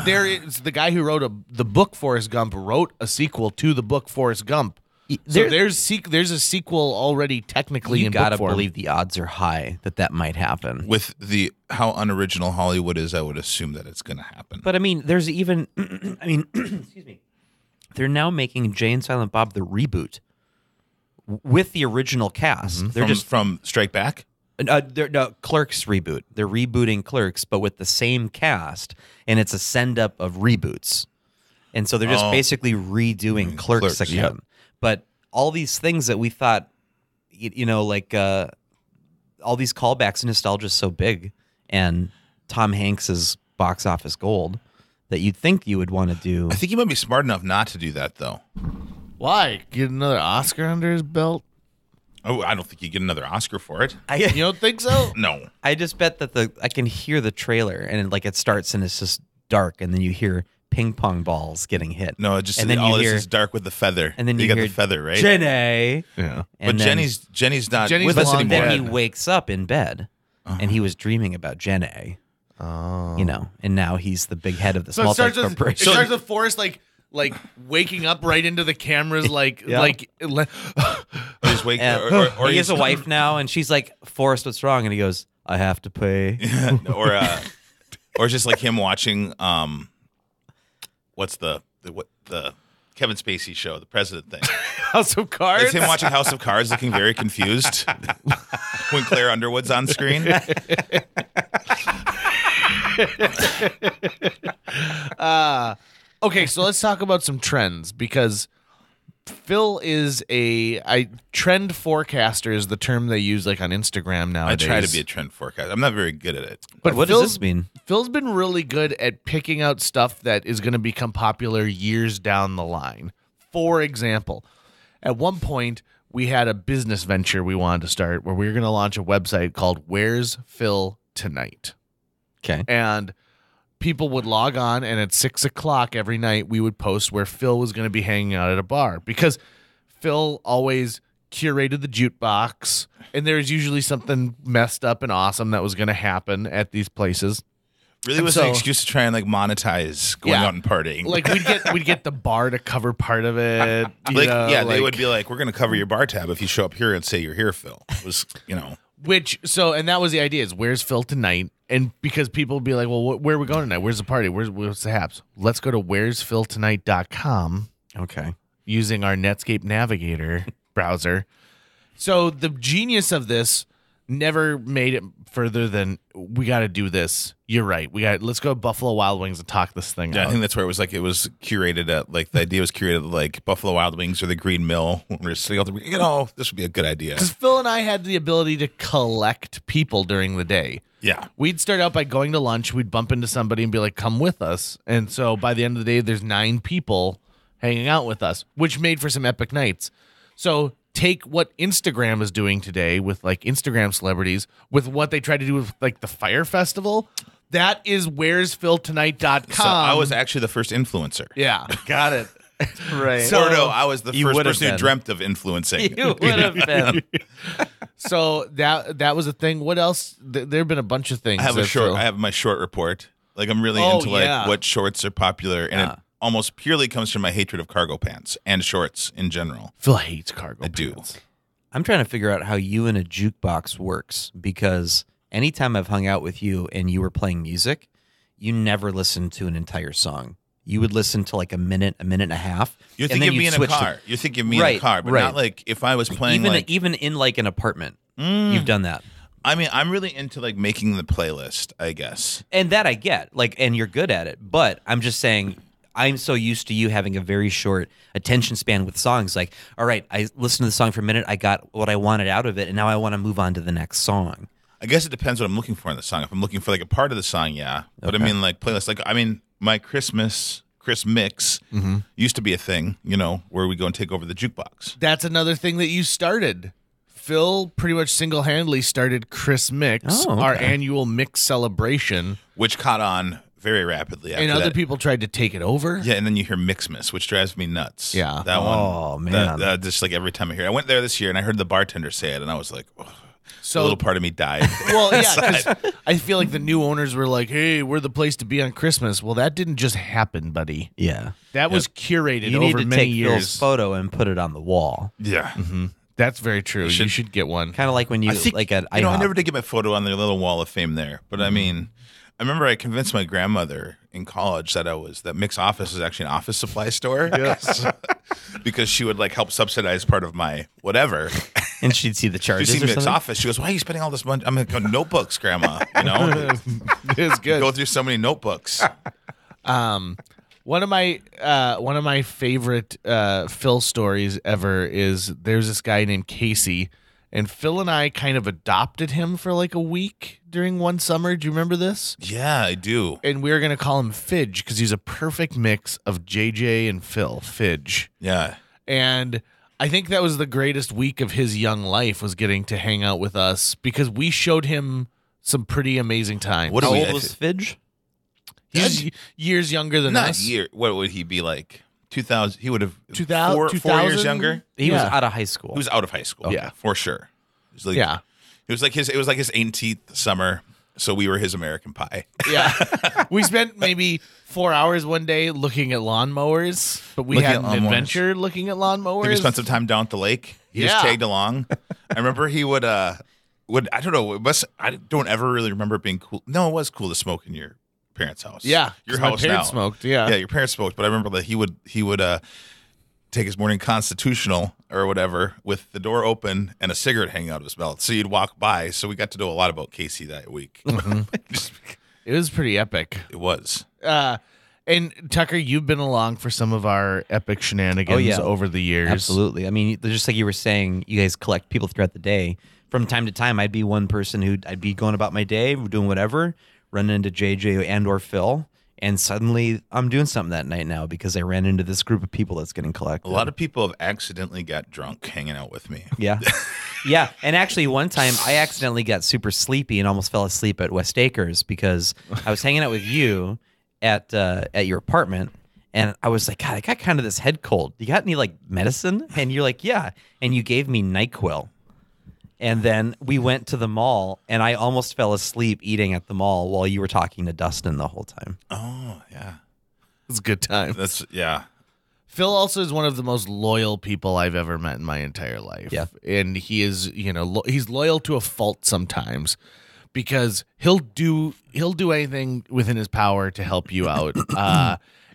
there is the guy who wrote the book Forrest Gump wrote a sequel to the book Forrest Gump. So there's a sequel already technically You in gotta book form. believe the odds are high that might happen. With how unoriginal Hollywood is, I would assume that it's going to happen. But I mean, there's even, excuse me, they're now making Jay and Silent Bob the reboot with the original cast. They're from Strike Back. no, Clerks reboot. They're rebooting Clerks, but with the same cast, and it's a send up of reboots. And so they're just basically redoing Clerks Clerks, again. But all these things that we thought, all these callbacks and nostalgia is so big, and Tom Hanks's box office gold that you'd think you would want to do. I think he might be smart enough not to do that, though. Why? Get another Oscar under his belt? Oh, I don't think you get another Oscar for it. You don't think so? No. I just bet that I can hear the trailer and it starts and it's just dark, and then you hear ping pong balls getting hit. No, it just and then all you this hear, is dark with the feather. and then you you got hear the feather, right? Jenny. Yeah. And But then, Jenny's not Jenny's with the us long anymore. then dead. he wakes up in bed, and he was dreaming about Jenny. Oh. And now he's the big head of the So small it starts tech with corporation. Forrest like waking up right into the cameras Yeah. Or he's wake, And or he he's has a wife now, and she's like, Forrest, what's wrong? And he goes, I have to pay. or just like him watching what's the Kevin Spacey show, the president thing. House of Cards. It's him watching House of Cards, looking very confused when Claire Underwood's on screen. Okay, so let's talk about some trends, because Phil is a trend forecaster is the term they use like on Instagram I nowadays. try to be a trend forecaster. I'm not very good at it. But What does this mean? Phil's been really good at picking out stuff that is going to become popular years down the line. For example, at one point we had a business venture we wanted to start where we were going to launch a website called Where's Phil Tonight? Okay. And people would log on, and at 6:00 every night we would post where Phil was going to be hanging out at a bar, because Phil always curated the jukebox, and there's usually something messed up and awesome that was going to happen at these places. Really And was so- an excuse to try and like monetize going Yeah. out and partying. Like we'd get the bar to cover part of it. you know, they would be like, "We're going to cover your bar tab if you show up here and say you're here, Phil." It was, and that was the idea, is Where's Phil Tonight? And because people would be like, well, where are we going tonight? Where's the party? What's the haps? Let's go to where'sphiltonight.com Okay. using our Netscape Navigator browser. So the genius of this never made it further than, we got to do this. You're right. Let's go to Buffalo Wild Wings and talk this thing Yeah, out. I think that's where it was curated at, like, the idea was curated like Buffalo Wild Wings or the Green Mill. We're just like, this would be a good idea. Because Phil and I had the ability to collect people during the day. Yeah. We'd start out by going to lunch. We'd bump into somebody and be like, come with us. And so by the end of the day, there's 9 people hanging out with us, which made for some epic nights. So take what Instagram is doing today with like Instagram celebrities, with what they try to do with like the Fire Festival. That is where'sphiltonight.com. So I was actually the first influencer. Yeah, got it. Right. So- or no, I was the You first would have person who been. dreamt of influencing. You would have been. So that was a thing. What else? There have been a bunch of things. I have a that short. Phil- I have my short report. Like I'm really Oh, into like yeah. what shorts are popular, and it almost purely comes from my hatred of cargo pants and shorts in general. Phil hates cargo I do. pants. I'm trying to figure out how you in a jukebox works because anytime I've hung out with you and you were playing music, you never listened to an entire song. You would listen to like a minute and a half. You're and then thinking me you'd in a switch to- car. You're thinking me in Right, a car, but right. not like if I was playing even like. even in like an apartment. You've done that. I mean, I'm really into like making the playlist, I guess. And that I get, like, and you're good at it. But I'm just saying, I'm so used to you having a very short attention span with songs. Like, all right, I listened to the song for a minute, I got what I wanted out of it, and now I want to move on to the next song. I guess it depends what I'm looking for in the song. If I'm looking for like a part of the song, yeah. But I mean, like playlist. Like I mean, my Chris mix used to be a thing, you know, where we go and take over the jukebox. That's another thing that you started. Phil pretty much single-handedly started Chris Mix, Oh, okay. our annual mix celebration, Which caught on very rapidly after and other that. people tried to take it over. Yeah, and then you hear Mixmas, which drives me nuts. Yeah. that one. Oh, man. that just like every time I hear it. I went there this year and I heard the bartender say it, and I was like, oh, So a little part of me died. Well, yeah, 'cause I feel like the new owners were like, "Hey, we're the place to be on Christmas." Well, that didn't just happen, buddy. Yeah. That was curated You need over to many take years. Phil's photo and put it on the wall. Yeah, That's very true. You should get one. Kind of like when you, I think like at you know, I IHOP. never did get my photo on the little wall of fame there, but I mean, I remember I convinced my grandmother in college that Mix Office is actually an office supply store. Yes, because she would like help subsidize part of my whatever. And she'd see the She charges see or Mix something. Office. She goes, "Why are you spending all this money?" I'm like, "Notebooks, Grandma. You know, It's good. go through so many notebooks." One of my favorite Phil stories ever is there's this guy named Casey, and Phil and I kind of adopted him for like a week during one summer. Do you remember this? Yeah, I do. And we were gonna call him Fidge because he's a perfect mix of JJ and Phil. Fidge. Yeah. And I think that was the greatest week of his young life, was getting to hang out with us because we showed him some pretty amazing times. What do How we- old was Fidge? He's years younger than Not us. year. What would he be like? 2000. He would have 2000 4 years 2000? younger. He was Yeah. out of high school. He was out of high school. Yeah. for sure. It was like, Yeah. It was like his 18th summer. So we were his American Pie. Yeah. We spent maybe 4 hours one day looking at lawnmowers, but we Looking had at an lawnmowers. adventure looking at lawnmowers. We spent some time down at the lake. He just Yeah. tagged along. I remember he would I don't know. I don't ever really remember it being cool. No, it was cool to smoke in your parents' house. Yeah, your 'cause my house parents now. smoked, yeah. yeah, your parents smoked. But I remember that he would take his morning constitutional or whatever with the door open and a cigarette hanging out of his belt. So you'd walk by. So we got to know a lot about Casey that week. It was pretty epic. It was. And Tucker, you've been along for some of our epic shenanigans Oh, yeah. over the years. Absolutely. I mean, just like you were saying, you guys collect people throughout the day. From time to time, I'd be one person I'd be going about my day, doing whatever, running into JJ and or Phil, and suddenly I'm doing something that night now because I ran into this group of people that's getting collected. A lot of people have accidentally got drunk hanging out with me. Yeah. Yeah. And actually, one time I accidentally got super sleepy and almost fell asleep at West Acres because I was hanging out with you at your apartment. And I was like, God, I got kind of this head cold. You got any like medicine? And you're like, yeah. And you gave me NyQuil. And then we went to the mall and I almost fell asleep eating at the mall while you were talking to Dustin the whole time. Oh, yeah. It's a good time. Yeah. Phil also is one of the most loyal people I've ever met in my entire life. Yeah. And he is, he's loyal to a fault sometimes because he'll do anything within his power to help you out.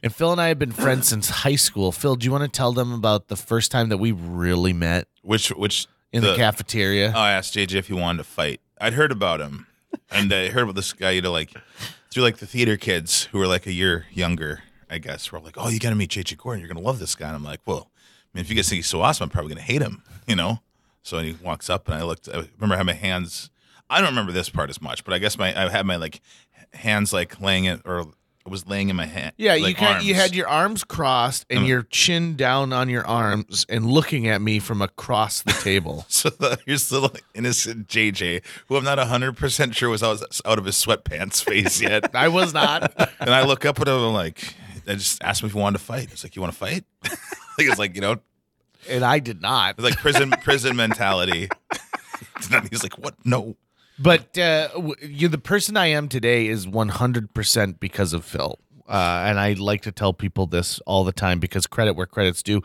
And Phil and I have been friends since high school. Phil, do you want to tell them about the first time that we really met Which in the cafeteria? I asked JJ if he wanted to fight. I'd heard about him, and I heard about this guy. Through like the theater kids who were like a year younger, I guess. We're like, oh, you got to meet JJ Gordon. You're gonna love this guy. And I'm like, well, I mean, if you guys think he's so awesome, I'm probably gonna hate him, So he walks up, and I remember I had my hands. I don't remember this part as much, but I guess I had my like hands like laying it, or I was laying in my hand. Yeah, like, you had arms. your arms crossed and your chin down on your arms and looking at me from across the table. So here's little innocent JJ, who I'm not 100% sure was out of his sweatpants phase yet. I was not. And I look up at him and I'm like, just asked him if he wanted to fight. It's like, you want to fight? It's like, And I did not. it's like prison mentality. He's like, what? No. But the person I am today is 100% because of Phil. And I like to tell people this all the time because credit where credit's due.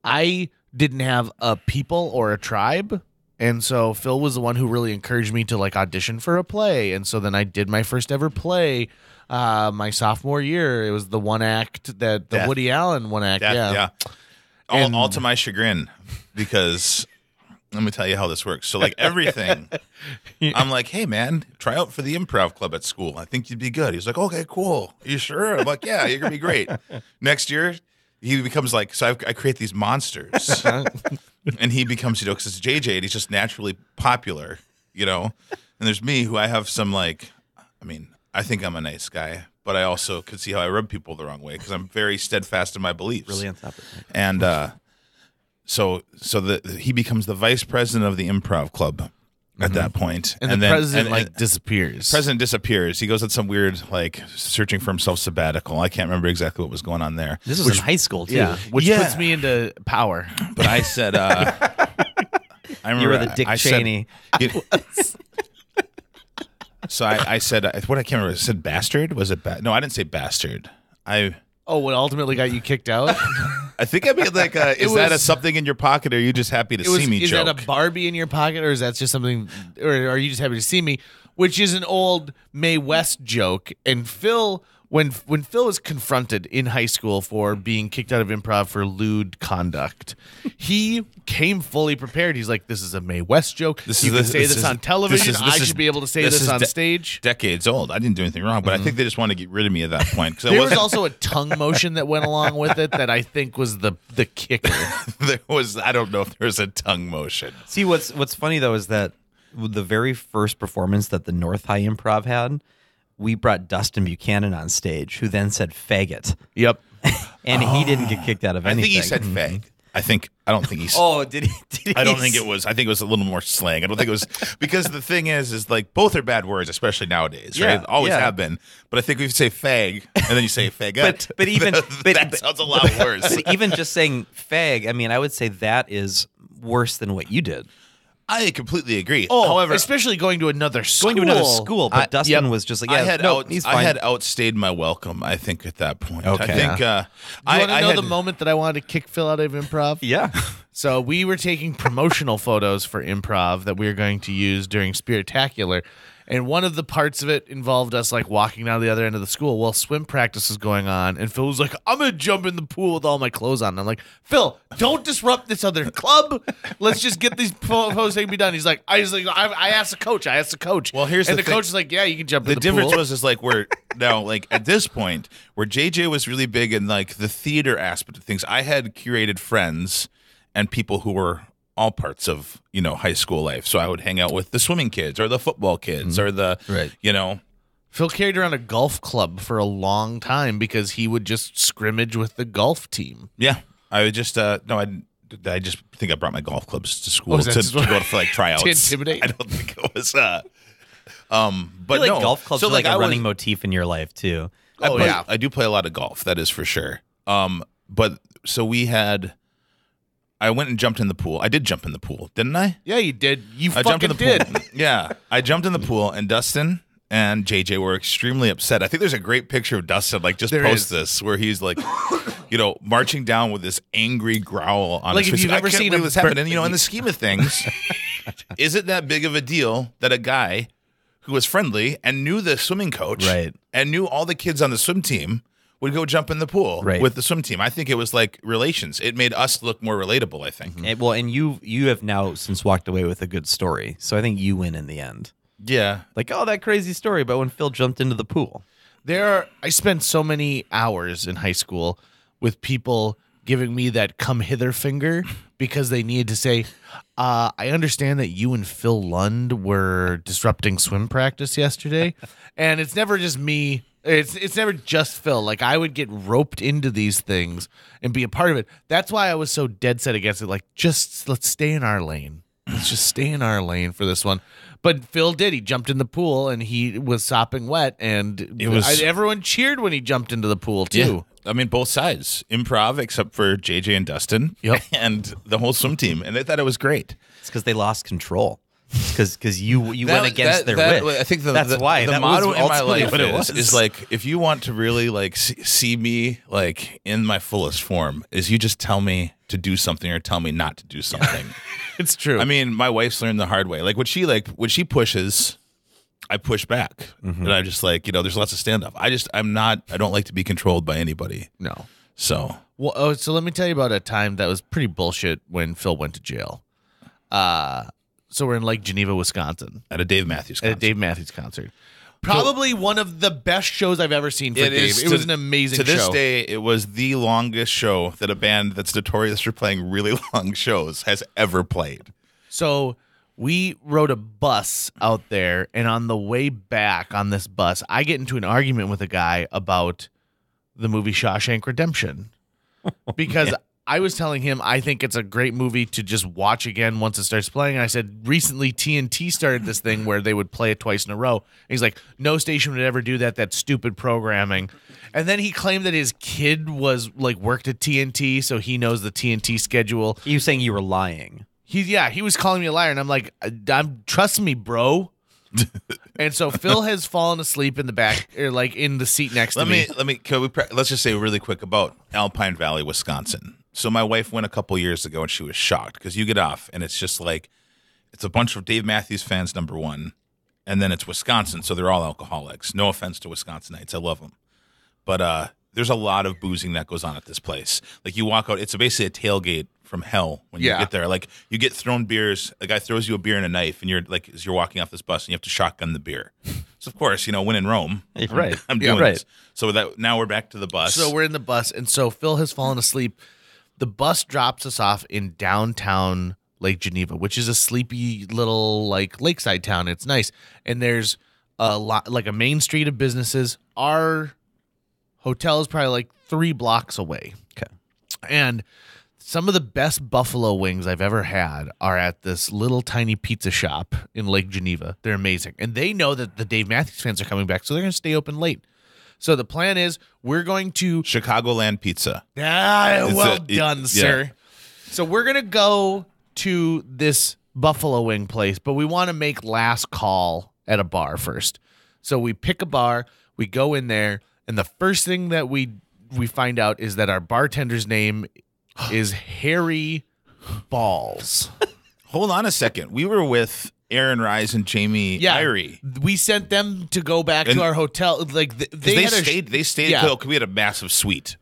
I didn't have a people or a tribe. And so Phil was the one who really encouraged me to like audition for a play. And so then I did my first ever play my sophomore year. It was the one act that the Death. Woody Allen one act. Yeah. And- All to my chagrin, because let me tell you how this works. So like everything, I'm like, hey man, try out for the improv club at school. I think you'd be good. He's like, okay, cool. Are you sure? I'm like, yeah, you're gonna be great. Next year, he becomes like, so I create these monsters, and he becomes, because it's JJ and he's just naturally popular, And there's me, who I have some like, I think I'm a nice guy, but I also could see how I rub people the wrong way because I'm very steadfast in my beliefs. Really on top of it. And so he becomes the vice president of the improv club at that point. And the president disappears. President disappears. He goes on some weird, like, searching for himself sabbatical. I can't remember exactly what was going on there. This was in high school, too. Yeah, which Yeah. puts me into power. But I said, I remember You were the Dick I Cheney. So I said, what I can't remember. I said bastard? Was it no, I didn't say bastard. What ultimately got you kicked out? I think I mean like, is that a something in your pocket, or are you just happy to see me Is joke? that a Barbie in your pocket, or is that just something, or are you just happy to see me? Which is an old Mae West joke. And Phil, when Phil was confronted in high school for being kicked out of improv for lewd conduct, he came fully prepared. He's like, this is a Mae West joke. You can say this on television. I should be able to say this on stage. Decades old. I didn't do anything wrong, but I think they just wanted to get rid of me at that point. There was also a tongue motion that went along with it that I think was the kicker. I don't know if there was a tongue motion. See, what's funny, though, is that the very first performance that the North High Improv had, we brought Dustin Buchanan on stage, who then said faggot. Yep. And he didn't get kicked out of I anything. think he said fag. I don't think he said. Oh, did he? I don't think it was. I think it was a little more slang. I don't think it was, because the thing is like both are bad words, especially nowadays, right? Yeah, Always yeah. have been. But I think if you say fag and then you say faggot, But even that sounds a lot worse. But even just saying fag, I would say that is worse than what you did. I completely agree. Oh, However, especially going to another school. Going to another school, but Dustin yep. was just like, I yeah, had he's fine. I had outstayed my welcome, I think, at that point. Okay. I think Do you want to know the moment that I wanted to kick Phil out of improv? Yeah. So we were taking promotional photos for improv that we were going to use during Spiritacular. And one of the parts of it involved us like walking down the other end of the school while swim practice was going on. And Phil was like, I'm going to jump in the pool with all my clothes on. And I'm like, Phil, don't disrupt this other club. Let's just get these photos taken be done. He's like, I asked the coach. Well, here's and the the thing. coach is like, yeah, you can jump in the the difference pool. was is like we're now like at this point where JJ was really big in like the theater aspect of things. I had curated friends and people who were all parts of high school life. So I would hang out with the swimming kids or the football kids or the Phil carried around a golf club for a long time because he would just scrimmage with the golf team. Yeah, I would just I just think I brought my golf clubs to school Oh, is that to just go what- for like tryouts. to intimidate? I don't think it was. But I feel like no, golf clubs so are like a I running was- motif in your life too. I do play a lot of golf. That is for sure. But so I went and jumped in the pool. I did jump in the pool, didn't I? Yeah, you did. You I jumped in fucking the did. pool. Yeah, I jumped in the pool, and Dustin and JJ were extremely upset. I think there's a great picture of Dustin, like just There post is. this, where he's like, marching down with this angry growl on Like, his if face. you've ever I can't seen believe him this happened. And in the scheme of things, is it that big of a deal that a guy who was friendly and knew the swimming coach, Right. and knew all the kids on the swim team, would go jump in the pool Right. with the swim team? I think it was like relations. It made us look more relatable, I think. And you have now since walked away with a good story, so I think you win in the end. Yeah. Like, oh, that crazy story about when Phil jumped into the pool. I spent so many hours in high school with people giving me that come hither finger because they needed to say, I understand that you and Phil Lund were disrupting swim practice yesterday. And it's never just me. It's never just Phil. Like, I would get roped into these things and be a part of it. That's why I was so dead set against it. Like, just let's stay in our lane. Let's just stay in our lane for this one. But Phil did. He jumped in the pool and he was sopping wet, and It was- everyone cheered when he jumped into the pool too. Yeah. I mean, both sides. Improv, except for JJ and Dustin. Yep. And the whole swim team. And they thought it was great. It's because they lost control. Because you went against their wish. I think that's why. The That motto was in my ultimately life what it was. is like, if you want to really like see me like in my fullest form, is you just tell me to do something or tell me not to do something. It's true. I mean, my wife's learned the hard way. Like when she pushes, I push back, and I just like there's lots of standoff. I don't like to be controlled by anybody. no. So Well, so let me tell you about a time that was pretty bullshit when Phil went to jail. So we're in Lake Geneva, Wisconsin, at a Dave Matthews at a concert. Dave Matthews concert. Probably one of the best shows I've ever seen for Dave. It was an amazing show. To this day, it was the longest show that a band that's notorious for playing really long shows has ever played. So we rode a bus out there, and on the way back on this bus, I get into an argument with a guy about the movie Shawshank Redemption because I was telling him I think it's a great movie to just watch again once it starts playing. And I said, recently TNT started this thing where they would play it twice in a row. And he's like, no station would ever do that. That's stupid programming. And then he claimed that his kid was like worked at TNT, so he knows the TNT schedule. You saying you were lying. He was calling me a liar, and I'm like, trust me, bro. And so Phil has fallen asleep in the back, or like in the seat next to me. Let's just say really quick about Alpine Valley, Wisconsin. So my wife went a couple years ago, and she was shocked because you get off, and it's just like it's a bunch of Dave Matthews fans, number one, and then it's Wisconsin, so they're all alcoholics. No offense to Wisconsinites, I love them, but there's a lot of boozing that goes on at this place. Like you walk out, it's basically a tailgate from hell when you get there. Like you get thrown beers, a guy throws you a beer and a knife, and you're like, as you're walking off this bus, and you have to shotgun the beer. So of course, when in Rome, Right. I'm doing this. So now we're back to the bus. So we're in the bus, and so Phil has fallen asleep. The bus drops us off in downtown Lake Geneva, which is a sleepy little like lakeside town. It's nice, and there's a lot, like a main street of businesses. Our hotel is probably like 3 blocks away. Okay. And some of the best buffalo wings I've ever had are at this little tiny pizza shop in Lake Geneva. They're amazing. And they know that the Dave Matthews fans are coming back, so they're going to stay open late. So the plan is we're going to... Chicagoland Pizza. Done, sir. So we're going to go to this buffalo wing place, but we want to make last call at a bar first. So we pick a bar, we go in there, and the first thing that we find out is that our bartender's name is Harry Balls. Hold on a second. We were with Aaron Rise and Jamie Irie. We sent them to go back to our hotel. Like they stayed. Yeah. We had a massive suite.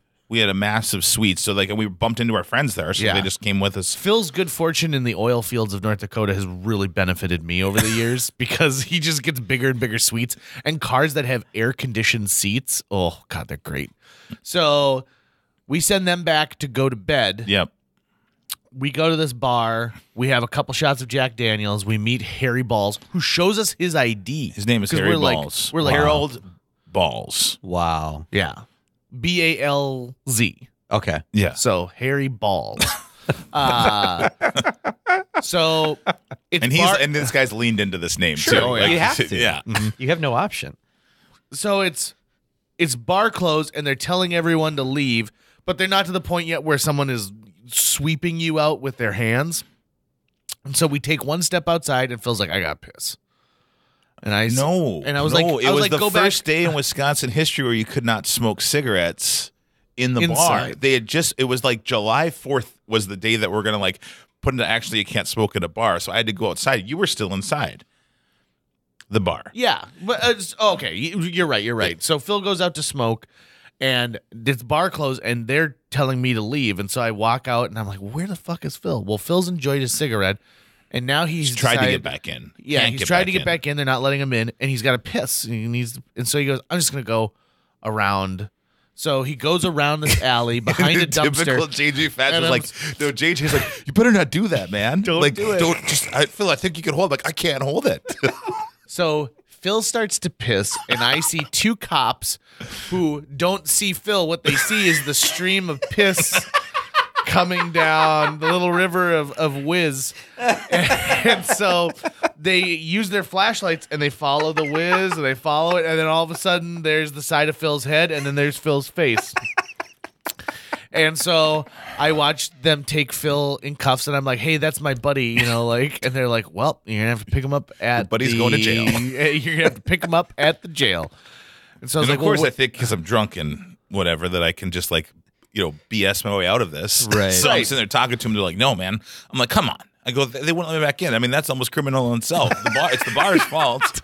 So like, and we bumped into our friends there, so they just came with us. Phil's good fortune in the oil fields of North Dakota has really benefited me over the years because he just gets bigger and bigger suites and cars that have air-conditioned seats. Oh, God, they're great. So we send them back to go to bed. Yep. We go to this bar. We have a couple shots of Jack Daniels. We meet Harry Balls, who shows us his ID. His name is Harry Balls. We're like Harold Balls. Wow. Yeah. BALZ. Okay. Yeah. So Harry Balls. So it's and this guy's leaned into this name too. Oh, yeah. You have to. Yeah. You have no option. So it's bar closed, and they're telling everyone to leave, but they're not to the point yet where someone is sweeping you out with their hands. And so we take one step outside, and Phil's like, "I got piss." And I was like, it was the go first back. day in Wisconsin history where you could not smoke cigarettes in the bar. Inside. It was like July 4th was the day that we're gonna like put into actually you can't smoke at a bar. So I had to go outside. You were still inside the bar. Yeah, but okay, you're right. So Phil goes out to smoke, and this bar closed, and they're telling me to leave. And so I walk out, and I'm like, where the fuck is Phil? Well, Phil's enjoyed his cigarette, and now he's tried to decided- get back in. Yeah, Can't he's get tried back to get in. back in. They're not letting him in, and he's got to piss. And so he goes, I'm just going to go around. So he goes around this alley behind a dumpster. Typical JJ Fats And was like, no, JJ's like, you better not do that, man. Don't like, do it. Phil, I think you can hold it. Like, I can't hold it. So Phil starts to piss, and I see 2 cops who don't see Phil. What they see is the stream of piss coming down the little river of whiz. And so they use their flashlights, and they follow the whiz, and they follow it, and then all of a sudden there's the side of Phil's head, and then there's Phil's face. And so I watched them take Phil in cuffs, and I'm like, "Hey, that's my buddy," and they're like, "Well, you're gonna have to pick him up at Your buddy's going to jail. You're gonna have to pick him up at the jail." And so I was And like, of course, well, I think because I'm drunk and whatever that I can just BS my way out of this. Right. So I'm Right. sitting there talking to them. They're like, "No, man." I'm like, "Come on." I go, "They wouldn't let me back in." I mean, that's almost criminal in itself. It's the bar's fault.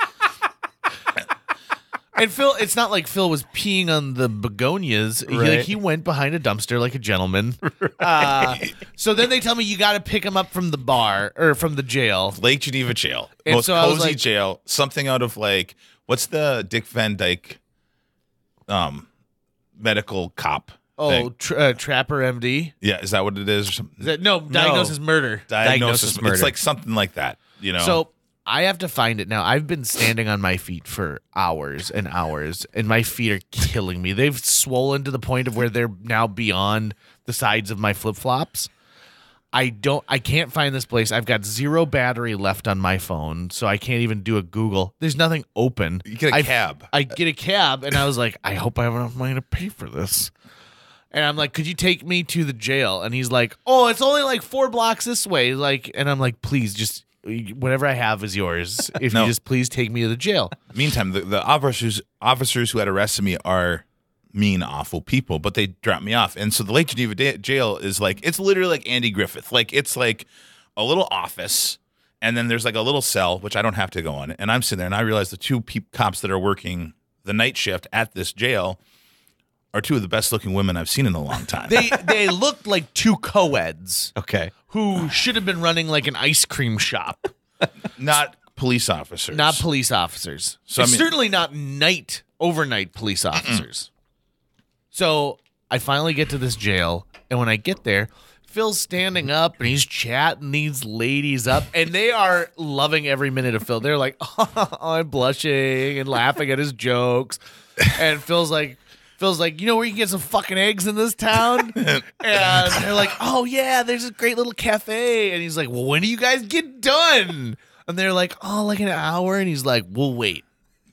And Phil, it's not like Phil was peeing on the begonias. Right. He went behind a dumpster like a gentleman. So then they tell me you got to pick him up from the bar or from the jail. Lake Geneva jail, And most so I was cozy like- jail. Something out of what's the Dick Van Dyke, medical cop? Oh, thing? Trapper MD. Yeah, is that what it is? Or something? Is that, no, diagnosis murder. Diagnosis murder. It's like something like that. So I have to find it now. I've been standing on my feet for hours and hours, and my feet are killing me. They've swollen to the point of where they're now beyond the sides of my flip flops. I can't find this place. I've got 0 battery left on my phone, so I can't even do a Google. There's nothing open. You get a cab. I get a cab, and I was like, I hope I have enough money to pay for this. And I'm like, could you take me to the jail? And he's like, oh, it's only like 4 blocks this way. And I'm like, please, just whatever I have is yours. If No. you just please take me to the jail. Meantime, the officers who had arrested me are mean, awful people, but they dropped me off. And so the Lake Geneva jail is it's literally like Andy Griffith. It's like a little office, and then there's like a little cell, which I don't have to go on. And I'm sitting there, and I realize the 2 cops that are working the night shift at this jail are 2 of the best looking women I've seen in a long time. They looked like 2 co-eds Okay. who should have been running like an ice cream shop, Not police officers. not police officers. So, I mean- Certainly not overnight police officers. So I finally get to this jail, and when I get there, Phil's standing up and he's chatting these ladies up, and they are loving every minute of Phil. They're like, oh, I'm blushing and laughing at his jokes. And Phil's like, you know where you can get some fucking eggs in this town? And they're like, oh, yeah, there's a great little cafe. And he's like, well, when do you guys get done? And they're like, oh, like an hour. And he's like, we'll wait.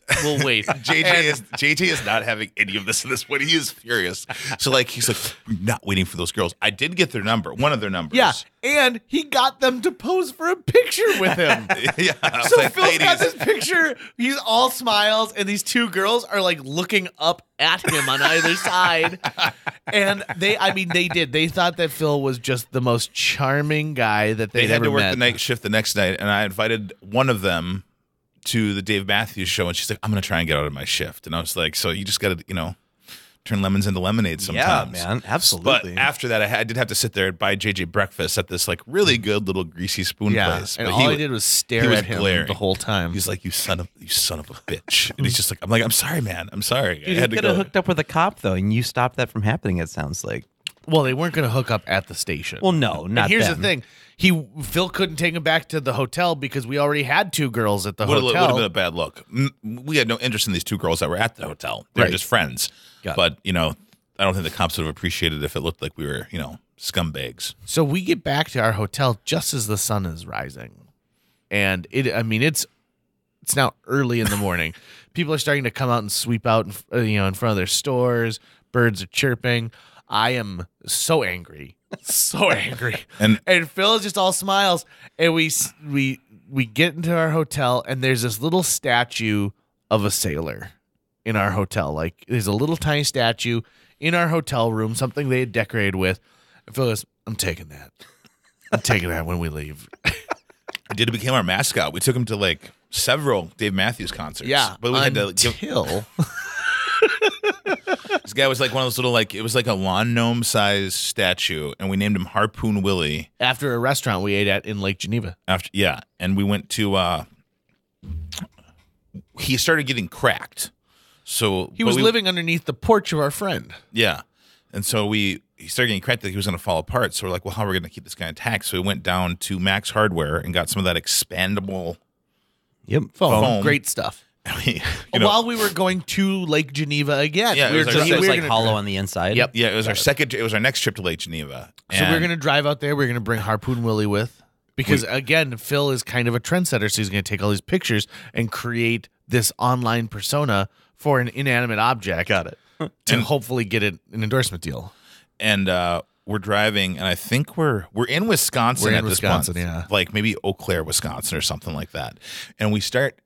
JJ is not having any of this in this point. He is furious. So he's like, I'm not waiting for those girls. I did get their number, one of their numbers. Yeah, and he got them to pose for a picture with him. Yeah. I was So like, Phil's got ladies. this picture. He's all smiles, and these 2 girls are looking up at him on either side. And they did. They thought that Phil was just the most charming guy that They they'd had ever to work met. the night shift the next night, and I invited one of them to the Dave Matthews show, and she's like, I'm going to try and get out of my shift. And I was like, so you just got to, turn lemons into lemonade sometimes. Yeah, man. But Absolutely. after that, I did have to sit there and buy JJ breakfast at this really good little greasy spoon Yeah, place. and But all I did was stare he was at him glaring. the whole time. He's like, you son of a bitch. And he's just like, I'm sorry, man. I'm sorry. Dude, I you had to could go. have hooked up with a cop though, and you stopped that from happening. It sounds like. Well, they weren't going to hook up at the station. Well, no, not. and here's them. the thing. Phil couldn't take him back to the hotel because we already had 2 girls at the Would hotel. have been a bad look. We had no interest in these 2 girls that were at the hotel. They were Right. just friends. Got it. But, I don't think the cops would have appreciated if it looked like we were, scumbags. So we get back to our hotel just as the sun is rising, and it's now early in the morning. People are starting to come out and sweep out, in front of their stores. Birds are chirping. I am so angry, And and Phil just all smiles. And we get into our hotel, and there's this little statue of a sailor in our hotel. There's a little tiny statue in our hotel room, something they had decorated with. And Phil goes, I'm taking that. I'm taking that when we leave. it became our mascot. We took him to several Dave Matthews concerts. Yeah, But we had to give. until This guy was one of those little, it was like a lawn gnome size statue, and we named him Harpoon Willie. after a restaurant we ate at in Lake Geneva. And we went to, he started getting cracked. So He was living underneath the porch of our friend. Yeah. And so he started getting cracked that he was going to fall apart. So we're like, well, how are we going to keep this guy intact? So we went down to Max Hardware and got some of that expandable Yep. Foam. Great stuff. you know, While we were going to Lake Geneva again. Yeah, it we was were like- So he was we were like gonna- hollow on the inside. Yep. yeah, it was our next trip to Lake Geneva. So we're And going to drive out there. We're going to bring Harpoon Willie with. Because, again, Phil is kind of a trendsetter, so he's going to take all these pictures and create this online persona for an inanimate object. Got it. To hopefully get an endorsement deal. and we're driving, and I think we're in Wisconsin at this point. Yeah. Like maybe Eau Claire, Wisconsin or something like that. And we start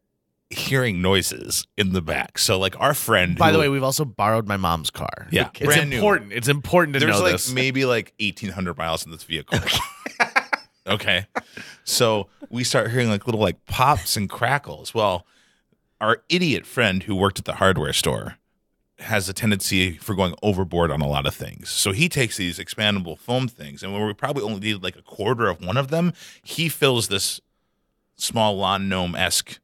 hearing noises in the back. So like our friend By the way, we've also borrowed my mom's car. Yeah. It's Brand new. important. It's important to there's know like this. maybe like 1,800 miles in this vehicle. Okay. So we start hearing like little like pops and crackles. Well, our idiot friend who worked at the hardware store has a tendency for going overboard on a lot of things. So he takes these expandable foam things, and when we probably only needed like a quarter of one of them, he fills this small lawn gnome-esque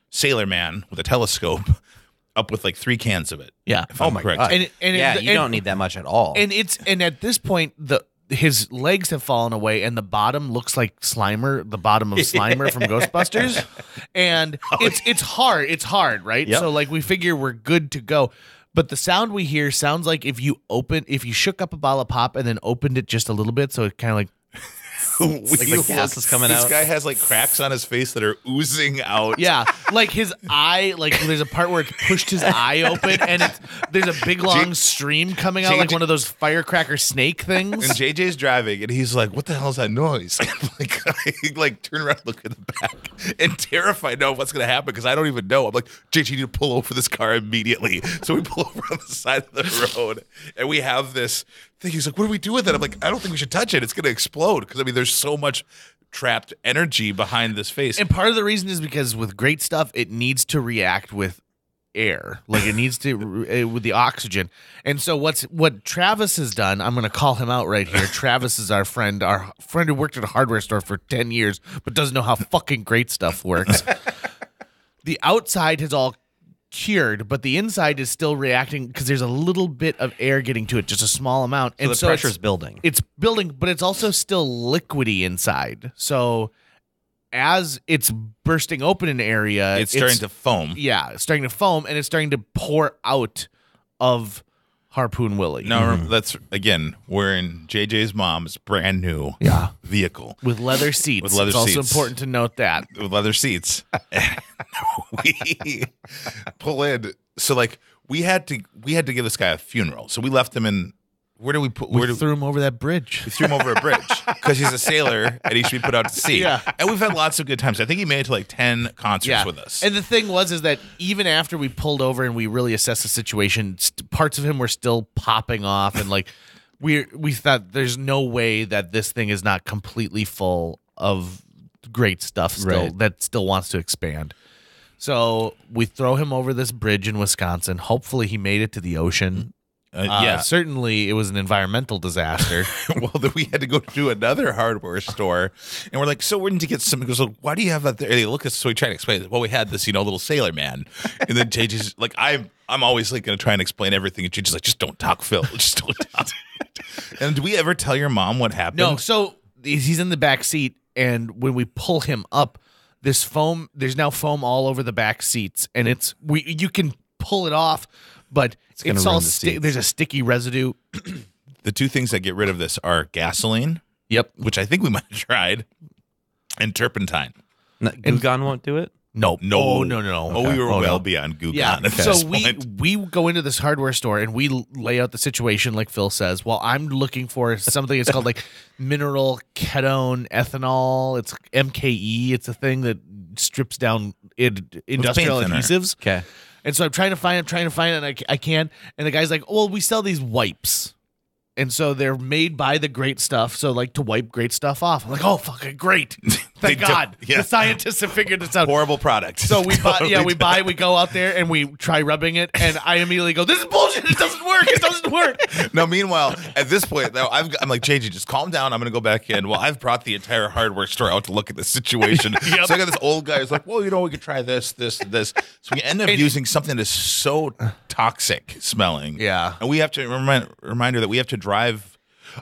sailor man with a telescope up with like 3 cans of it. Yeah. If I'm correct. You don't need that much at all. And at this point his legs have fallen away, and the bottom looks like Slimer, the bottom of Slimer from Ghostbusters. And it's hard, right? Yep. So like we figure we're good to go. But the sound we hear sounds like if you shook up a bottle of pop and then opened it just a little bit, so it kind of like like the gas is coming this out. guy has like cracks on his face that are oozing out. yeah, like his eye, like there's a part where it pushed his eye open, and there's a big long stream coming out like one of those firecracker snake things. And JJ's driving, and he's like, "What the hell is that noise?" Like, I turn around, and look at the back, and terrified know what's going to happen because I don't even know. I'm like, "JJ, you need to pull over this car immediately." So we pull over on the side of the road, and we have this thing. He's like, "What do we do with it?" I'm like, "I don't think we should touch it. It's going to explode." Because I mean, there's so much trapped energy behind this face. And part of the reason is because with great stuff, it needs to react with air, like it needs to with the oxygen. And so what Travis has done, I'm going to call him out right here. Travis is our friend who worked at a hardware store for 10 years, but doesn't know how fucking great stuff works. The outside has all cured, but the inside is still reacting because there's a little bit of air getting to it, just a small amount. So the pressure's building. It's building, but it's also still liquidy inside. So as it's bursting open in an area, it's starting to foam. Yeah, it's starting to foam, and it's starting to pour out of Harpoon Willie. No, that's again, we're in JJ's mom's brand new vehicle With leather seats. With leather it's also seats. important to note that. with leather seats. We pull in. So like we had to give this guy a funeral. So we left him in. Where do we put? We threw him over that bridge. We threw him over a bridge because he's a sailor and he should be put out to sea. Yeah. And we've had lots of good times. I think he made it to like 10 concerts with us. And the thing is that even after we pulled over and we really assessed the situation, parts of him were still popping off, and like we thought there's no way that this thing is not completely full of great stuff still that still wants to expand. So we throw him over this bridge in Wisconsin. Hopefully he made it to the ocean. Certainly it was an environmental disaster. Well, then we had to go to another hardware store, and we're like, "So we need to get some." He goes, "Well, why do you have that there?" And they look at us, so we try to explain it. Well, we had this, little sailor man, and then JJ's like, "I'm always like going to try and explain everything," and JJ's like, "Just don't talk, Phil. Just don't talk." And do we ever tell your mom what happened? No. So he's in the back seat, and when we pull him up, there's now foam all over the back seats, and you can pull it off, but it's all there's a sticky residue. The two things that get rid of this are gasoline. Yep. Which I think we might have tried, and turpentine. Gugan won't do it? No. No. Oh, no. Oh, we were well beyond Gugan at this so point. we go into this hardware store and we lay out the situation like Phil says. Well, I'm looking for something that's called like mineral ketone ethanol. It's MKE. It's a thing that strips down industrial paint thinner. adhesives. Okay. And so I'm trying to find it, and I can't. And the guy's like, well, we sell these wipes. And so they're made by the great stuff. So like to wipe great stuff off. I'm like, oh, fucking great. Thank God. Yeah. The scientists have figured this out. Horrible product. So we we go out there and we try rubbing it. And I immediately go, this is bullshit. It doesn't work. It doesn't work. Now, meanwhile, at this point, though, I'm like, JJ, just calm down. I'm going to go back in. Well, I've brought the entire hardware store out to look at the situation. Yep. So I got this old guy who's like, well, we could try this. So we end up using something that's so toxic smelling. Yeah. And we have to reminder that we have to drive.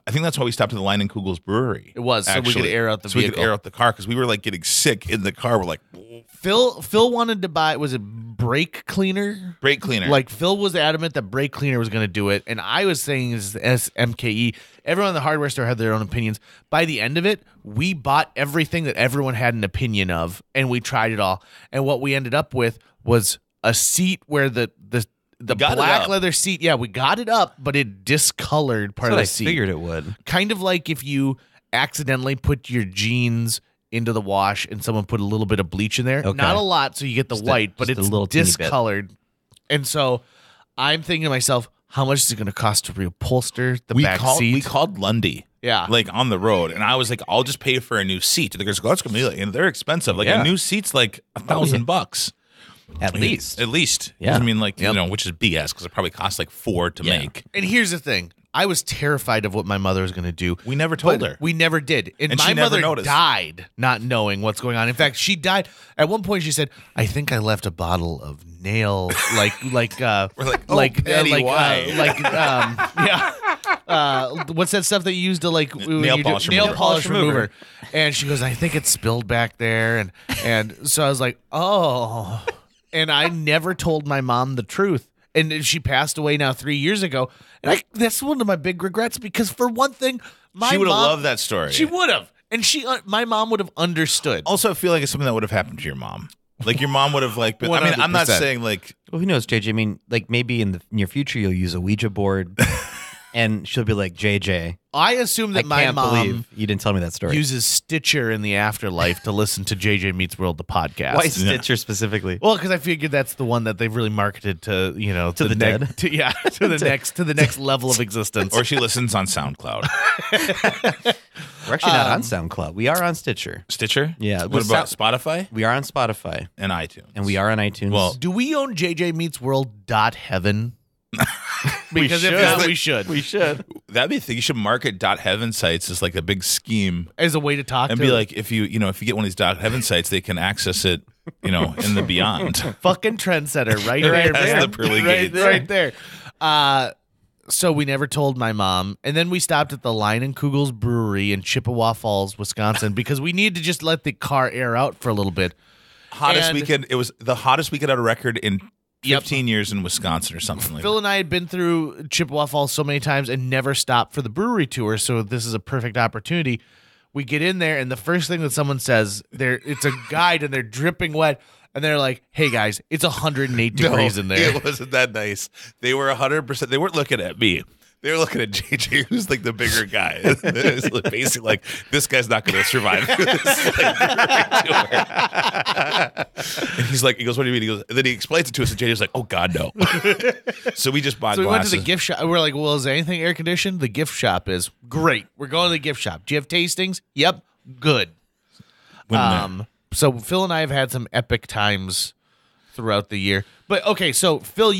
I think that's why we stopped at the Line and Kugel's brewery. It was, so we could air out the we vehicle. could air out the car because we were like getting sick in the car. We're like, Phil wanted to buy, was it brake cleaner? brake cleaner. Like Phil was adamant that brake cleaner was going to do it, and I was saying is SMKE. Everyone in the hardware store had their own opinions. By the end of it, we bought everything that everyone had an opinion of, and we tried it all. And what we ended up with was a seat where the the got it black up. leather seat. Yeah, we got it up, but it discolored part That's of what the I seat. figured it would. Kind of like if you accidentally put your jeans into the wash and someone put a little bit of bleach in there. Okay. Not a lot, so you get the white, but just a it's little teeny bit. discolored. And so I'm thinking to myself, how much is it going to cost to reupholster the back seat? We called Lundy. Yeah. Like on the road. And I was like, I'll just pay for a new seat. And the guys go, that's going to be like, and they're expensive. Like Yeah. a new seat's like $1,000. At least. At least. Yeah. I mean, like, you know, which is BS because it probably costs like $4 to make. And here's the thing. I was terrified of what my mother was going to do. We never told her. We never did. And she my never mother noticed. died not knowing what's going on. In fact, she died. At one point, she said, I think I left a bottle of nail, We're like, oh, Betty, why? What's that stuff that you use to like Nail polish remover. nail polish remover? And she goes, I think it spilled back there. And so I was like, oh. And I never told my mom the truth. And she passed away now 3 years ago. And that's one of my big regrets because for one thing, She would have mom- loved that story. She would have. And my mom would have understood. Also, I feel like it's something that would have happened to your mom. Like your mom would have like been, I mean, I'm not 100%. saying like Well, who knows, JJ? I mean, like maybe in the near future you'll use a Ouija board, and she'll be like, JJ, I assume that I my can't mom believe you didn't tell me that story. uses Stitcher in the afterlife to listen to JJ Meets World, the podcast. Why Stitcher specifically? Well, because I figured that's the one that they've really marketed to, you know, To the dead? to the next level of existence. or she listens on SoundCloud. We're actually not on SoundCloud. We are on Stitcher. Stitcher? Yeah, What with about Spotify We are on Spotify, and iTunes? and we are on iTunes. Well, Do we own JJ Meets World .heaven? Because if should. not, we should. we should. that'd be the thing. You should market .heaven sites as like a big scheme As a way to talk and to be like, if you get one of these .heaven sites, they can access it, you know, in the beyond. fucking trendsetter right there, That's man. the pearly right, gates. right there. So we never told my mom, and then we stopped at the Line and Kugel's Brewery in Chippewa Falls, Wisconsin, because we needed to just let the car air out for a little bit. Hottest And- weekend. It was the hottest weekend on record in Yep. 15 years in Wisconsin or something like Phil that. and I had been through Chippewa Falls so many times and never stopped for the brewery tour, so this is a perfect opportunity. We get in there, and the first thing that someone says, it's a guide, and they're dripping wet, and they're like, "Hey guys, it's 108 degrees in there." It wasn't that nice. They were 100%. They weren't looking at me. They were looking at JJ, who's like the bigger guy. It's basically like, this guy's not going to survive this. And he's like, he goes, what do you mean? He goes, and then he explains it to us, and JJ's like, oh God, no. So we just bought So we went to glasses. the gift shop. We're like, "Well, is anything air conditioned?" The gift shop is great. We're going to the gift shop. Do you have tastings? Yep, good. Went in there. So Phil and I have had some epic times throughout the year. But okay, so Phil,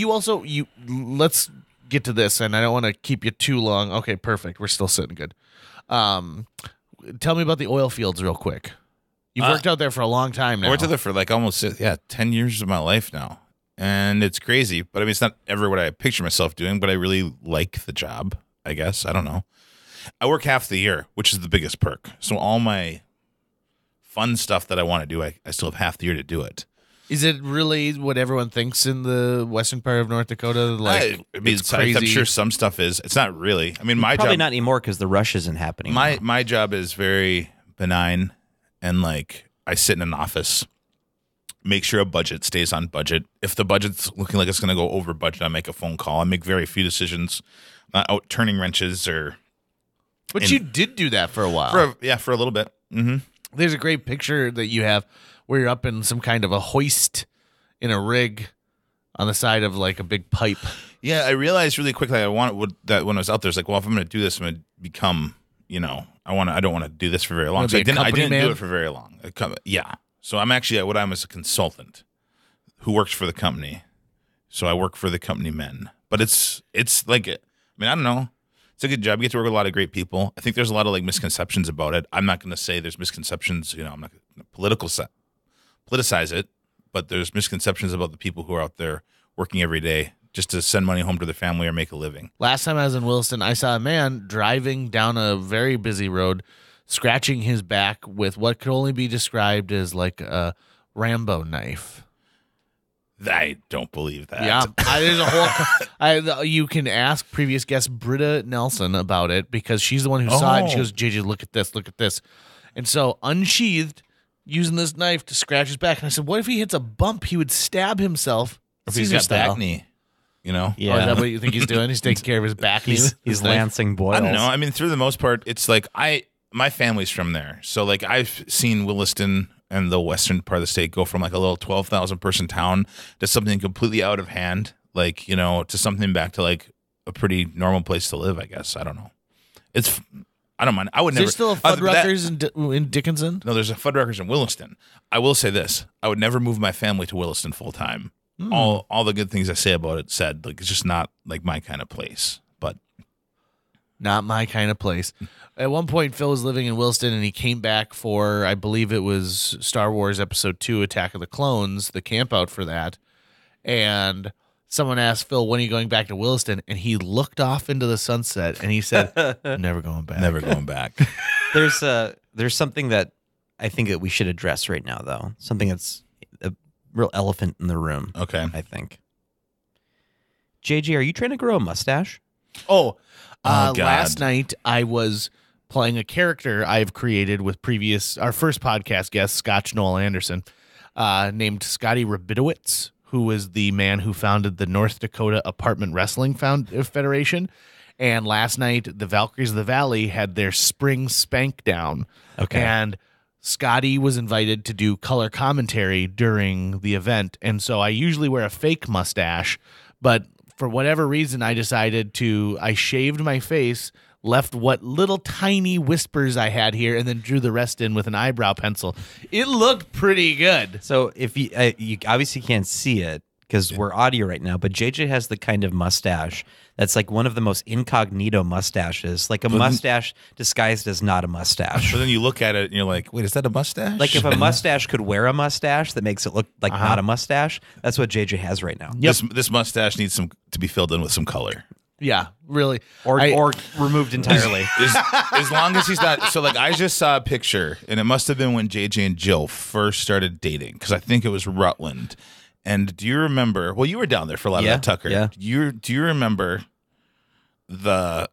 let's get to this, and I don't want to keep you too long. Okay, perfect. We're still sitting good. Tell me about the oil fields real quick. You've worked out there for a long time now. I worked there for like almost 10 years of my life now. And it's crazy. But I mean, it's not ever what I picture myself doing, but I really like the job, I guess. I don't know. I work half the year, which is the biggest perk. So all my fun stuff that I want to do, I still have half the year to do it. Is it really what everyone thinks in the western part of North Dakota? Like, I mean, it's crazy. I'm sure some stuff is. It's not really. I mean, my Probably job, not anymore because the rush isn't happening. now. my job is very benign, and like I sit in an office, make sure a budget stays on budget. If the budget's looking like it's going to go over budget, I make a phone call. I make very few decisions, not out turning wrenches or. But you did do that for a while. For a little bit. Mm-hmm. There's a great picture that you have where you're up in some kind of a hoist in a rig on the side of like a big pipe. Yeah, I realized really quickly that when I was out there, it's like, well, if I'm going to do this, I'm going to become, I don't want to do this for very long. Wanna So be a I company didn't man? do it for very long. Yeah. So I'm actually what I'm as a consultant who works for the company. So I work for the company men. But it's like, I mean, I don't know. It's a good job. You get to work with a lot of great people. I think there's a lot of like misconceptions about it. I'm not going to say there's misconceptions. I'm not going to politicize it, but there's misconceptions about the people who are out there working every day just to send money home to their family or make a living. Last time I was in Williston, I saw a man driving down a very busy road, scratching his back with what could only be described as like a Rambo knife. I don't believe that. Yeah, there's a whole. You can ask previous guest Britta Nelson about it because she's the one who saw it. And she goes, "JJ, look at this," and so unsheathed, using this knife to scratch his back. And I said, "What if he hits a bump? He would stab himself." If he's Caesar got style. back knee. You know? Yeah. Oh, is that what you think he's doing? He's taking care of his back. He's lancing boils. I don't know. I mean, through the most part, it's like my family's from there. So like I've seen Williston and the western part of the state go from like a little 12,000 person town to something completely out of hand, like, you know, to something back to like a pretty normal place to live, I guess. I don't know. I don't mind. I would Is never. there still a Fuddruckers in Dickinson? No, there's a Fuddruckers in Williston. I will say this: I would never move my family to Williston full time. All the good things I say about it said, like it's just not like my kind of place. But Not my kind of place. At one point, Phil was living in Williston, and he came back for, I believe it was Star Wars Episode 2, Attack of the Clones, the camp out for that. And someone asked Phil, when are you going back to Williston? And he looked off into the sunset, and he said, never going back. never going back. There's something that I think that we should address right now, though. Something that's a real elephant in the room. Okay. I think. JJ, are you trying to grow a mustache? Oh, God. Last night I was playing a character I've created with our first podcast guest, Scotch Noel Anderson, named Scotty Rabidowitz, who is the man who founded the North Dakota Apartment Wrestling Federation. And last night, the Valkyries of the Valley had their spring spank down. Okay. And Scotty was invited to do color commentary during the event. And so I usually wear a fake mustache, but for whatever reason, I shaved my face, left what little tiny whispers I had here, and then drew the rest in with an eyebrow pencil. It looked pretty good. So if you obviously can't see it because we're audio right now, but JJ has the kind of mustache that's like one of the most incognito mustaches, like a mustache disguised as not a mustache. So then you look at it and you're like, wait, is that a mustache? Like if a mustache could wear a mustache that makes it look like not a mustache, that's what JJ has right now. This mustache needs to be filled in with some color. Yeah, really. Or removed entirely. As long as he's not. So like I just saw a picture, and it must have been when JJ and Jill first started dating, because I think it was Rutland. And do you remember? Well, you were down there for a lot of that, Tucker. Yeah. Do you remember the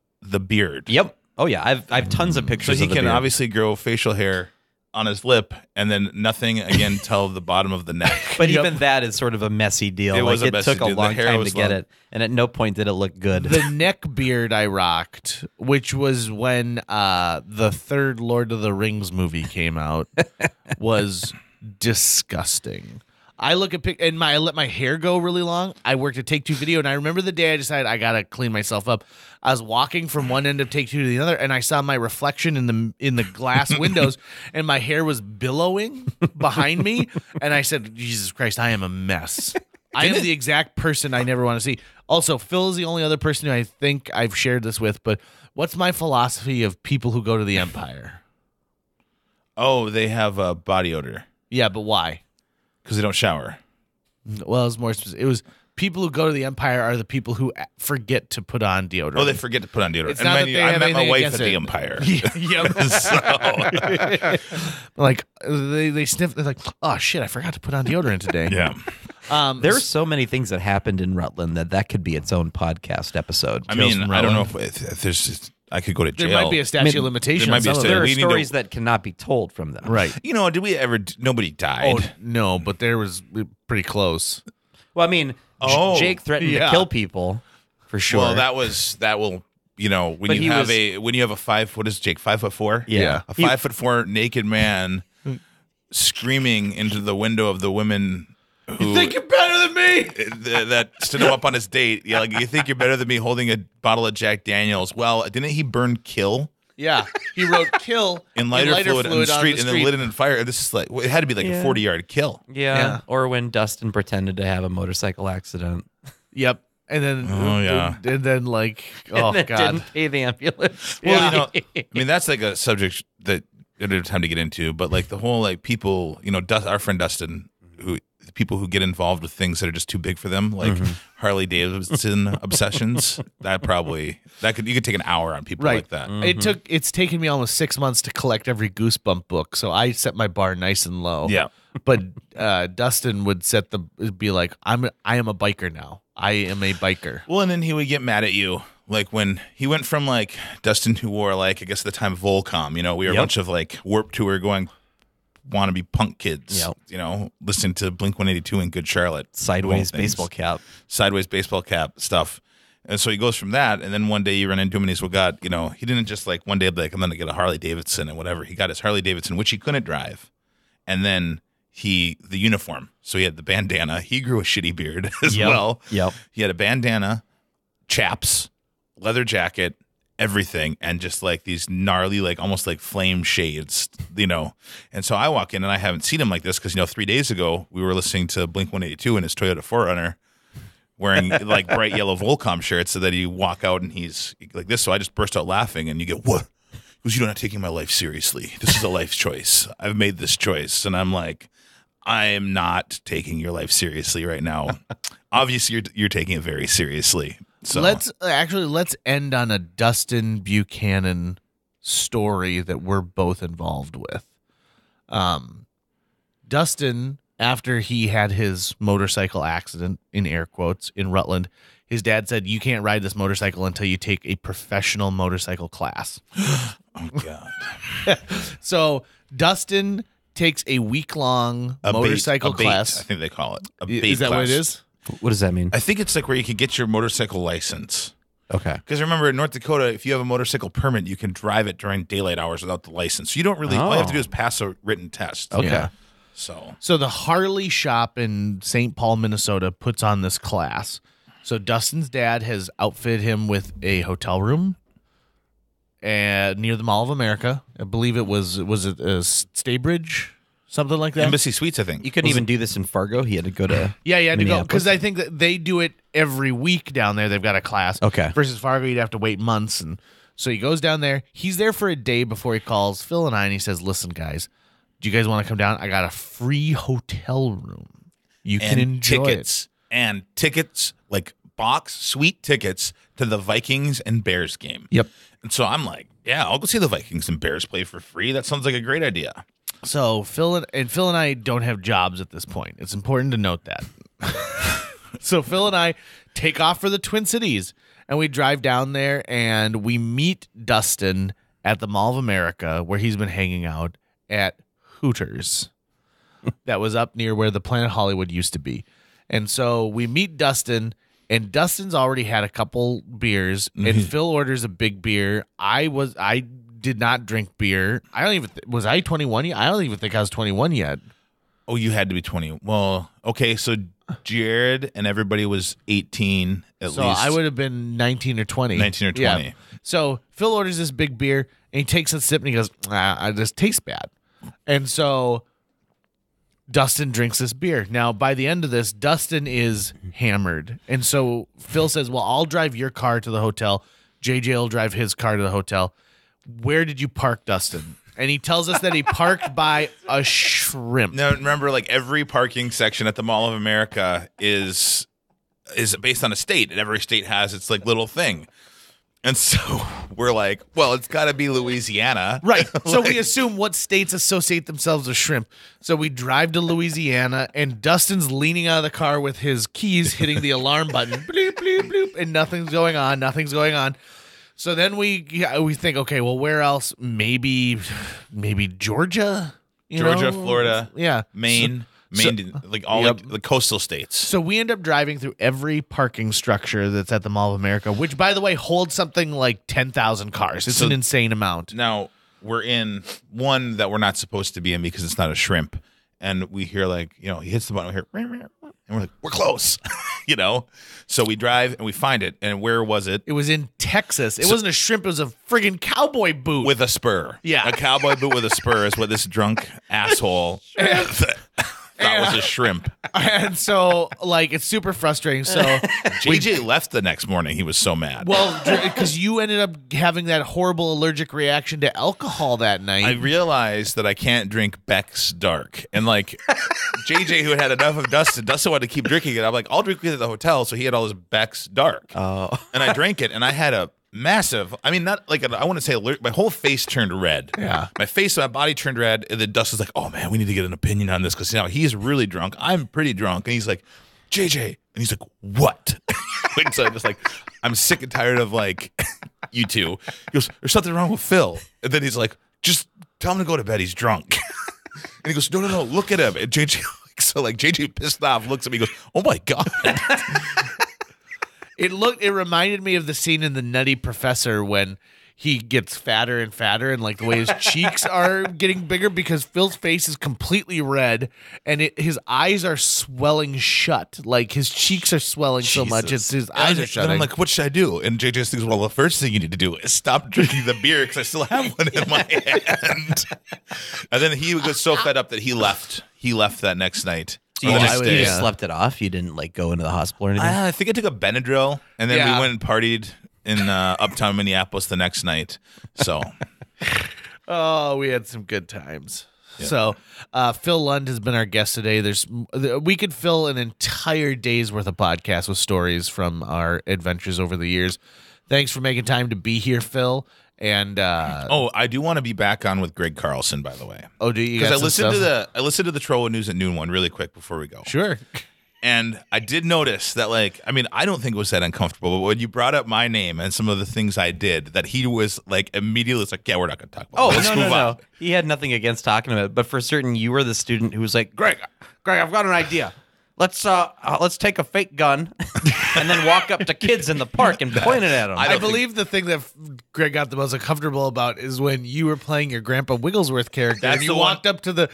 beard? Yep. Oh yeah, I've tons of So pictures. he of the can beard. obviously grow facial hair on his lip, and then nothing again till the bottom of the neck. But even that is sort of a messy deal. It was a it messy took a deal. The long hair time was to get long. it, and at no point did it look good. The neck beard I rocked, which was when the third Lord of the Rings movie came out, was disgusting. I look at and I let my hair go really long. I worked at Take Two Video, and I remember the day I decided I gotta clean myself up. I was walking from one end of Take Two to the other, and I saw my reflection in the glass windows, and my hair was billowing behind me. And I said, "Jesus Christ, I am a mess. I am the exact person I never want to see." Also, Phil is the only other person who I think I've shared this with. But what's my philosophy of people who go to the Empire? Oh, they have a body odor Yeah, but why? because they don't shower. Well, it's more specific. It was people who go to the Empire are the people who forget to put on deodorant. Oh, they forget to put on deodorant. It's not that they I have met my anything wife against at the it. Empire. Yep. Like they sniff. They're like, oh shit, I forgot to put on deodorant today. Yeah. There are so many things that happened in Rutland that could be its own podcast episode. I mean, from I don't know Rutland. if there's. I could go to jail. There might be a statute of I mean, limitation. there might be a on some of statute- there are we need to- stories that cannot be told from them. Right. You know, did we ever? Nobody died. Oh no, but there was pretty close. Well, I mean, Oh, Jake threatened yeah. to kill people for sure. Well, that will. You know, when But you have he when you have a 5, what is Jake, 5'4"? Yeah. A 5'4" naked man screaming into the window of the women who Think you're better than me? that stood him up on his date. Yeah, like, you think you're better than me holding a bottle of Jack Daniels. Well, didn't he burn kill Yeah, he wrote "kill" in lighter fluid on the street and then lit it in. in fire? This is like, it had to be like a 40-yard kill. yeah. Or when Dustin pretended to have a motorcycle accident. Yep, and then Oh, yeah. and then like oh and then god, didn't pay the ambulance. Well, you know, I mean, that's like a subject that I don't have time to get into, but like the whole like people, you know, our friend Dustin, who people who get involved with things that are just too big for them, like Harley Davidson obsessions. You could take an hour on people right? like that. It's taken me almost 6 months to collect every Goosebump book, so I set my bar nice and low. Yeah. But Dustin would be like, I am a biker now. I am a biker. Well, and then he would get mad at you. Like when he went from like Dustin who wore like, I guess at the time Volcom, you know, we were a bunch of like Warped Tour going wannabe punk kids, Yep. you know, listening to Blink-182 and Good Charlotte. Sideways of all things. baseball cap. Sideways baseball cap stuff. And so he goes from that, and then one day you run into him and he's got, you know, he didn't just like one day be like, I'm going to get a Harley Davidson and whatever. He got his Harley Davidson, which he couldn't drive. And then the uniform. So he had the bandana. He grew a shitty beard as well. Yep. He had a bandana, chaps, leather jacket, everything, and just like these gnarly, like almost like flame shades, you know. And so I walk in and I haven't seen him like this because, you know, 3 days ago we were listening to Blink-182 in his Toyota 4Runner wearing like bright yellow Volcom shirts, so that you walk out and he's like this. So I just burst out laughing and you get, what? Because you're not taking my life seriously. This is a life choice. I've made this choice. And I'm like, I am not taking your life seriously right now. Obviously, you're taking it very seriously. So Let's end on a Dustin Buchanan story that we're both involved with. Dustin, after he had his motorcycle accident, in air quotes, in Rutland, his dad said, you can't ride this motorcycle until you take a professional motorcycle class. Oh, God. So Dustin takes a week-long motorcycle a bait, class. I think they call it. A bait Is that class. what it is? What does that mean? I think it's like where you can get your motorcycle license. Okay. Because remember, in North Dakota, if you have a motorcycle permit, you can drive it during daylight hours without the license. So you don't really, all you have to do is pass a written test. Okay. Yeah. So the Harley shop in St. Paul, Minnesota puts on this class. So Dustin's dad has outfitted him with a hotel room near the Mall of America. I believe it was it a Staybridge? Something like that. Embassy Suites, I think. You couldn't even do this in Fargo. He had to go to Yeah, you had to go Minneapolis? because I think that they do it every week down there. They've got a class. Okay. Versus Fargo, you'd have to wait months, and so he goes down there. He's there for a day before he calls Phil and I, and he says, "Listen, guys, do you guys want to come down? I got a free hotel room. You can enjoy tickets, like box suite tickets to the Vikings and Bears game." Yep. And so I'm like, yeah, I'll go see the Vikings and Bears play for free. That sounds like a great idea. So Phil and I don't have jobs at this point. It's important to note that. So Phil and I take off for the Twin Cities, and we drive down there, and we meet Dustin at the Mall of America, where he's been hanging out at Hooters. That was up near where the Planet Hollywood used to be. And so we meet Dustin, and Dustin's already had a couple beers, and Phil orders a big beer. I did not drink beer. I don't even was I 21 yet? I don't even think I was 21 yet. Oh, you had to be 20. Well, okay, so Jared and everybody was 18 at So least. I would have been 19 or 20. 19 or 20. Yeah. So Phil orders this big beer, and he takes a sip, and he goes, this tastes bad. And so Dustin drinks this beer. Now, by the end of this, Dustin is hammered. And so Phil says, well, I'll drive your car to the hotel. JJ will drive his car to the hotel. Where did you park, Dustin? And he tells us that he parked by a shrimp. Now, remember, like every parking section at the Mall of America is based on a state, and every state has its like little thing. And so we're like, well, it's got to be Louisiana. Right. So we assume what states associate themselves with shrimp. So we drive to Louisiana, and Dustin's leaning out of the car with his keys hitting the alarm button. Bloop, bloop, bloop, and nothing's going on. So then we think, okay, well, where else? Maybe Georgia? Georgia, Florida, Yeah. Maine, like all Yep. like the coastal states. So we end up driving through every parking structure that's at the Mall of America, which, by the way, holds something like 10,000 cars. It's an insane amount. Now we're in one that we're not supposed to be in because it's not a shrimp. And we hear like, he hits the button, we hear, and we're like, we're close, So we drive and we find it. And where was it? It was in Texas. It wasn't a shrimp. It was a friggin' cowboy boot. With a spur. Yeah. A cowboy boot with a spur is what this drunk asshole thought was a shrimp. And so, like, it's super frustrating. So, JJ left the next morning. He was so mad. well, because you ended up having that horrible allergic reaction to alcohol that night. I realized that I can't drink Beck's Dark. And like JJ, who had enough of Dustin wanted to keep drinking it. I'm like, I'll drink it at the hotel. So he had all his Beck's Dark. Oh. And I drank it, and I had a massive, not like I want to say alert, my whole face turned red. Yeah. My body turned red, and then Dustin's like, oh man, we need to get an opinion on this because now he's really drunk. I'm pretty drunk. And he's like, JJ. And he's like, what? And so I'm just like, I'm sick and tired of like you two. He goes, there's something wrong with Phil. And then he's like, just tell him to go to bed. He's drunk. he goes, no, look at him. And JJ, JJ pissed off, looks at me, and goes, oh my God. It reminded me of the scene in The Nutty Professor when he gets fatter and fatter, and like the way his cheeks are getting bigger because Phil's face is completely red and his eyes are swelling shut. Like his cheeks are swelling so much, his eyes are shutting. Then I'm like, what should I do? And JJ thinks, well, the first thing you need to do is stop drinking the beer because I still have one in my hand. And then he was so fed up that he left. He left that next night. So you just slept it off? You didn't like go into the hospital or anything? I think I took a Benadryl, and then we went and partied in uptown Minneapolis the next night. So, we had some good times. Yeah. So, Phil Lund has been our guest today. We could fill an entire day's worth of podcast with stories from our adventures over the years. Thanks for making time to be here, Phil. And I do want to be back on with Greg Carlson, by the way. Oh, do you? Because I listened to the Troll News at Noon one really quick before we go. Sure. And I did notice that, I don't think it was that uncomfortable, but when you brought up my name and some of the things I did, that he was immediately yeah, we're not going to talk about it. Let's move on. No. He had nothing against talking about it, but for certain, you were the student who was like, Greg, I've got an idea. Let's take a fake gun and then walk up to kids in the park and point it at them. I believe the thing that Greg got the most uncomfortable about is when you were playing your Grandpa Wigglesworth character and you walked up to the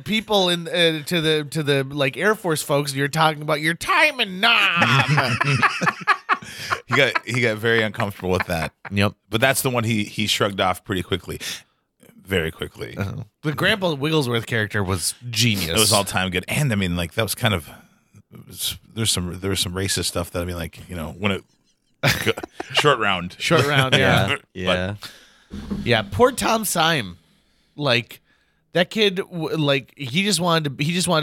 people in to the Air Force folks and you're talking about your time and knob. He got very uncomfortable with that. Yep. But that's the one he shrugged off pretty quickly. Very quickly. The Grandpa Wigglesworth character was genius. It was all time good. And that was kind of there was some racist stuff that when it short round. Short round, yeah. Yeah. Yeah, poor Tom Syme. That kid he just wanted to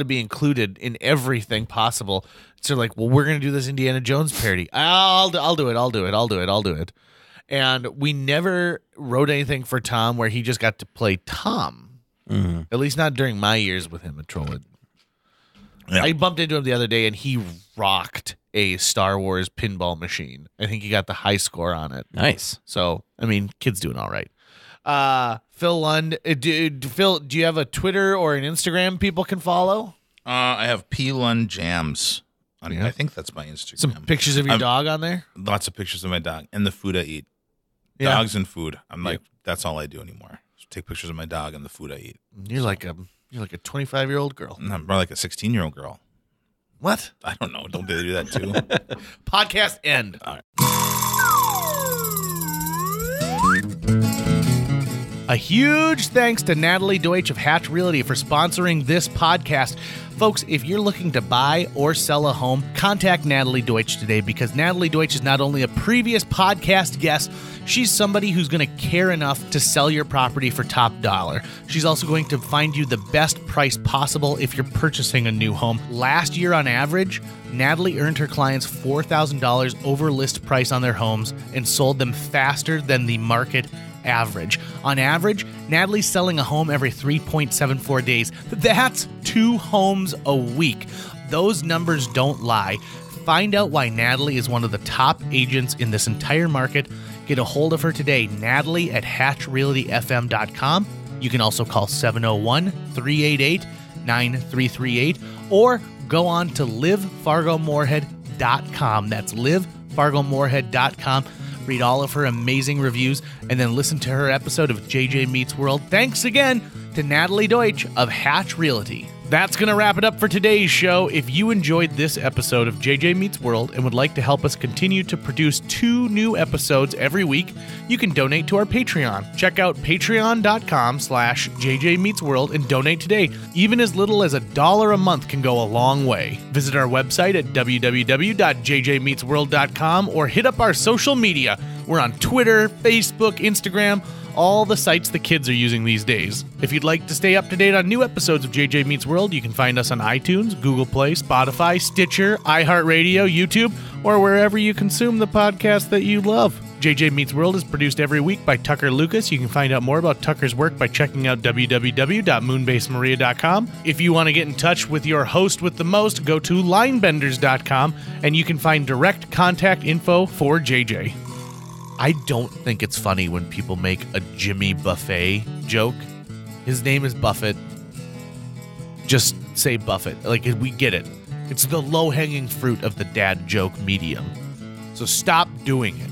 be included in everything possible. So we're going to do this Indiana Jones parody. I'll do it. And we never wrote anything for Tom where he just got to play Tom. Mm-hmm. At least not during my years with him at Trollwood. Yeah. I bumped into him the other day, and he rocked a Star Wars pinball machine. I think he got the high score on it. Nice. So, kid's doing all right. Phil Lund, Phil, do you have a Twitter or an Instagram people can follow? I have P Lund Jams. I think that's my Instagram. Some pictures of your dog on there? Lots of pictures of my dog and the food I eat. Yeah. Dogs and food. That's all I do anymore. Just take pictures of my dog and the food I eat. You're like a 25-year-old girl. I'm more like a 16-year-old girl. What? I don't know. Don't they do that too? Podcast end. All right. A huge thanks to Natalie Deutsch of Hatch Realty for sponsoring this podcast. Folks, if you're looking to buy or sell a home, contact Natalie Deutsch today because Natalie Deutsch is not only a previous podcast guest, she's somebody who's going to care enough to sell your property for top dollar. She's also going to find you the best price possible if you're purchasing a new home. Last year on average, Natalie earned her clients $4,000 over list price on their homes and sold them faster than the market average. On average, Natalie's selling a home every 3.74 days. That's 2 homes a week. Those numbers don't lie. Find out why Natalie is one of the top agents in this entire market. Get a hold of her today, Natalie at hatchrealtyfm.com. You can also call 701-388-9338 or go on to livefargomoorhead.com. That's livefargomoorhead.com. Read all of her amazing reviews, and then listen to her episode of JJ Meets World. Thanks again to Natalie Deutsch of Hatch Realty. That's going to wrap it up for today's show. If you enjoyed this episode of JJ Meets World and would like to help us continue to produce 2 new episodes every week, you can donate to our Patreon. Check out patreon.com/JJ Meets World and donate today. Even as little as $1 a month can go a long way. Visit our website at www.jjmeetsworld.com or hit up our social media. We're on Twitter, Facebook, Instagram, all the sites the kids are using these days. If you'd like to stay up to date on new episodes of JJ Meets World, you can find us on iTunes, Google Play, Spotify, Stitcher, iHeartRadio, YouTube, or wherever you consume the podcast that you love. JJ Meets World is produced every week by Tucker Lucas. You can find out more about Tucker's work by checking out www.moonbasemaria.com. If you want to get in touch with your host with the most, go to linebenders.com, and you can find direct contact info for JJ. I don't think it's funny when people make a Jimmy Buffett joke. His name is Buffett. just say Buffett. Like, we get it. It's the low-hanging fruit of the dad joke medium. So stop doing it.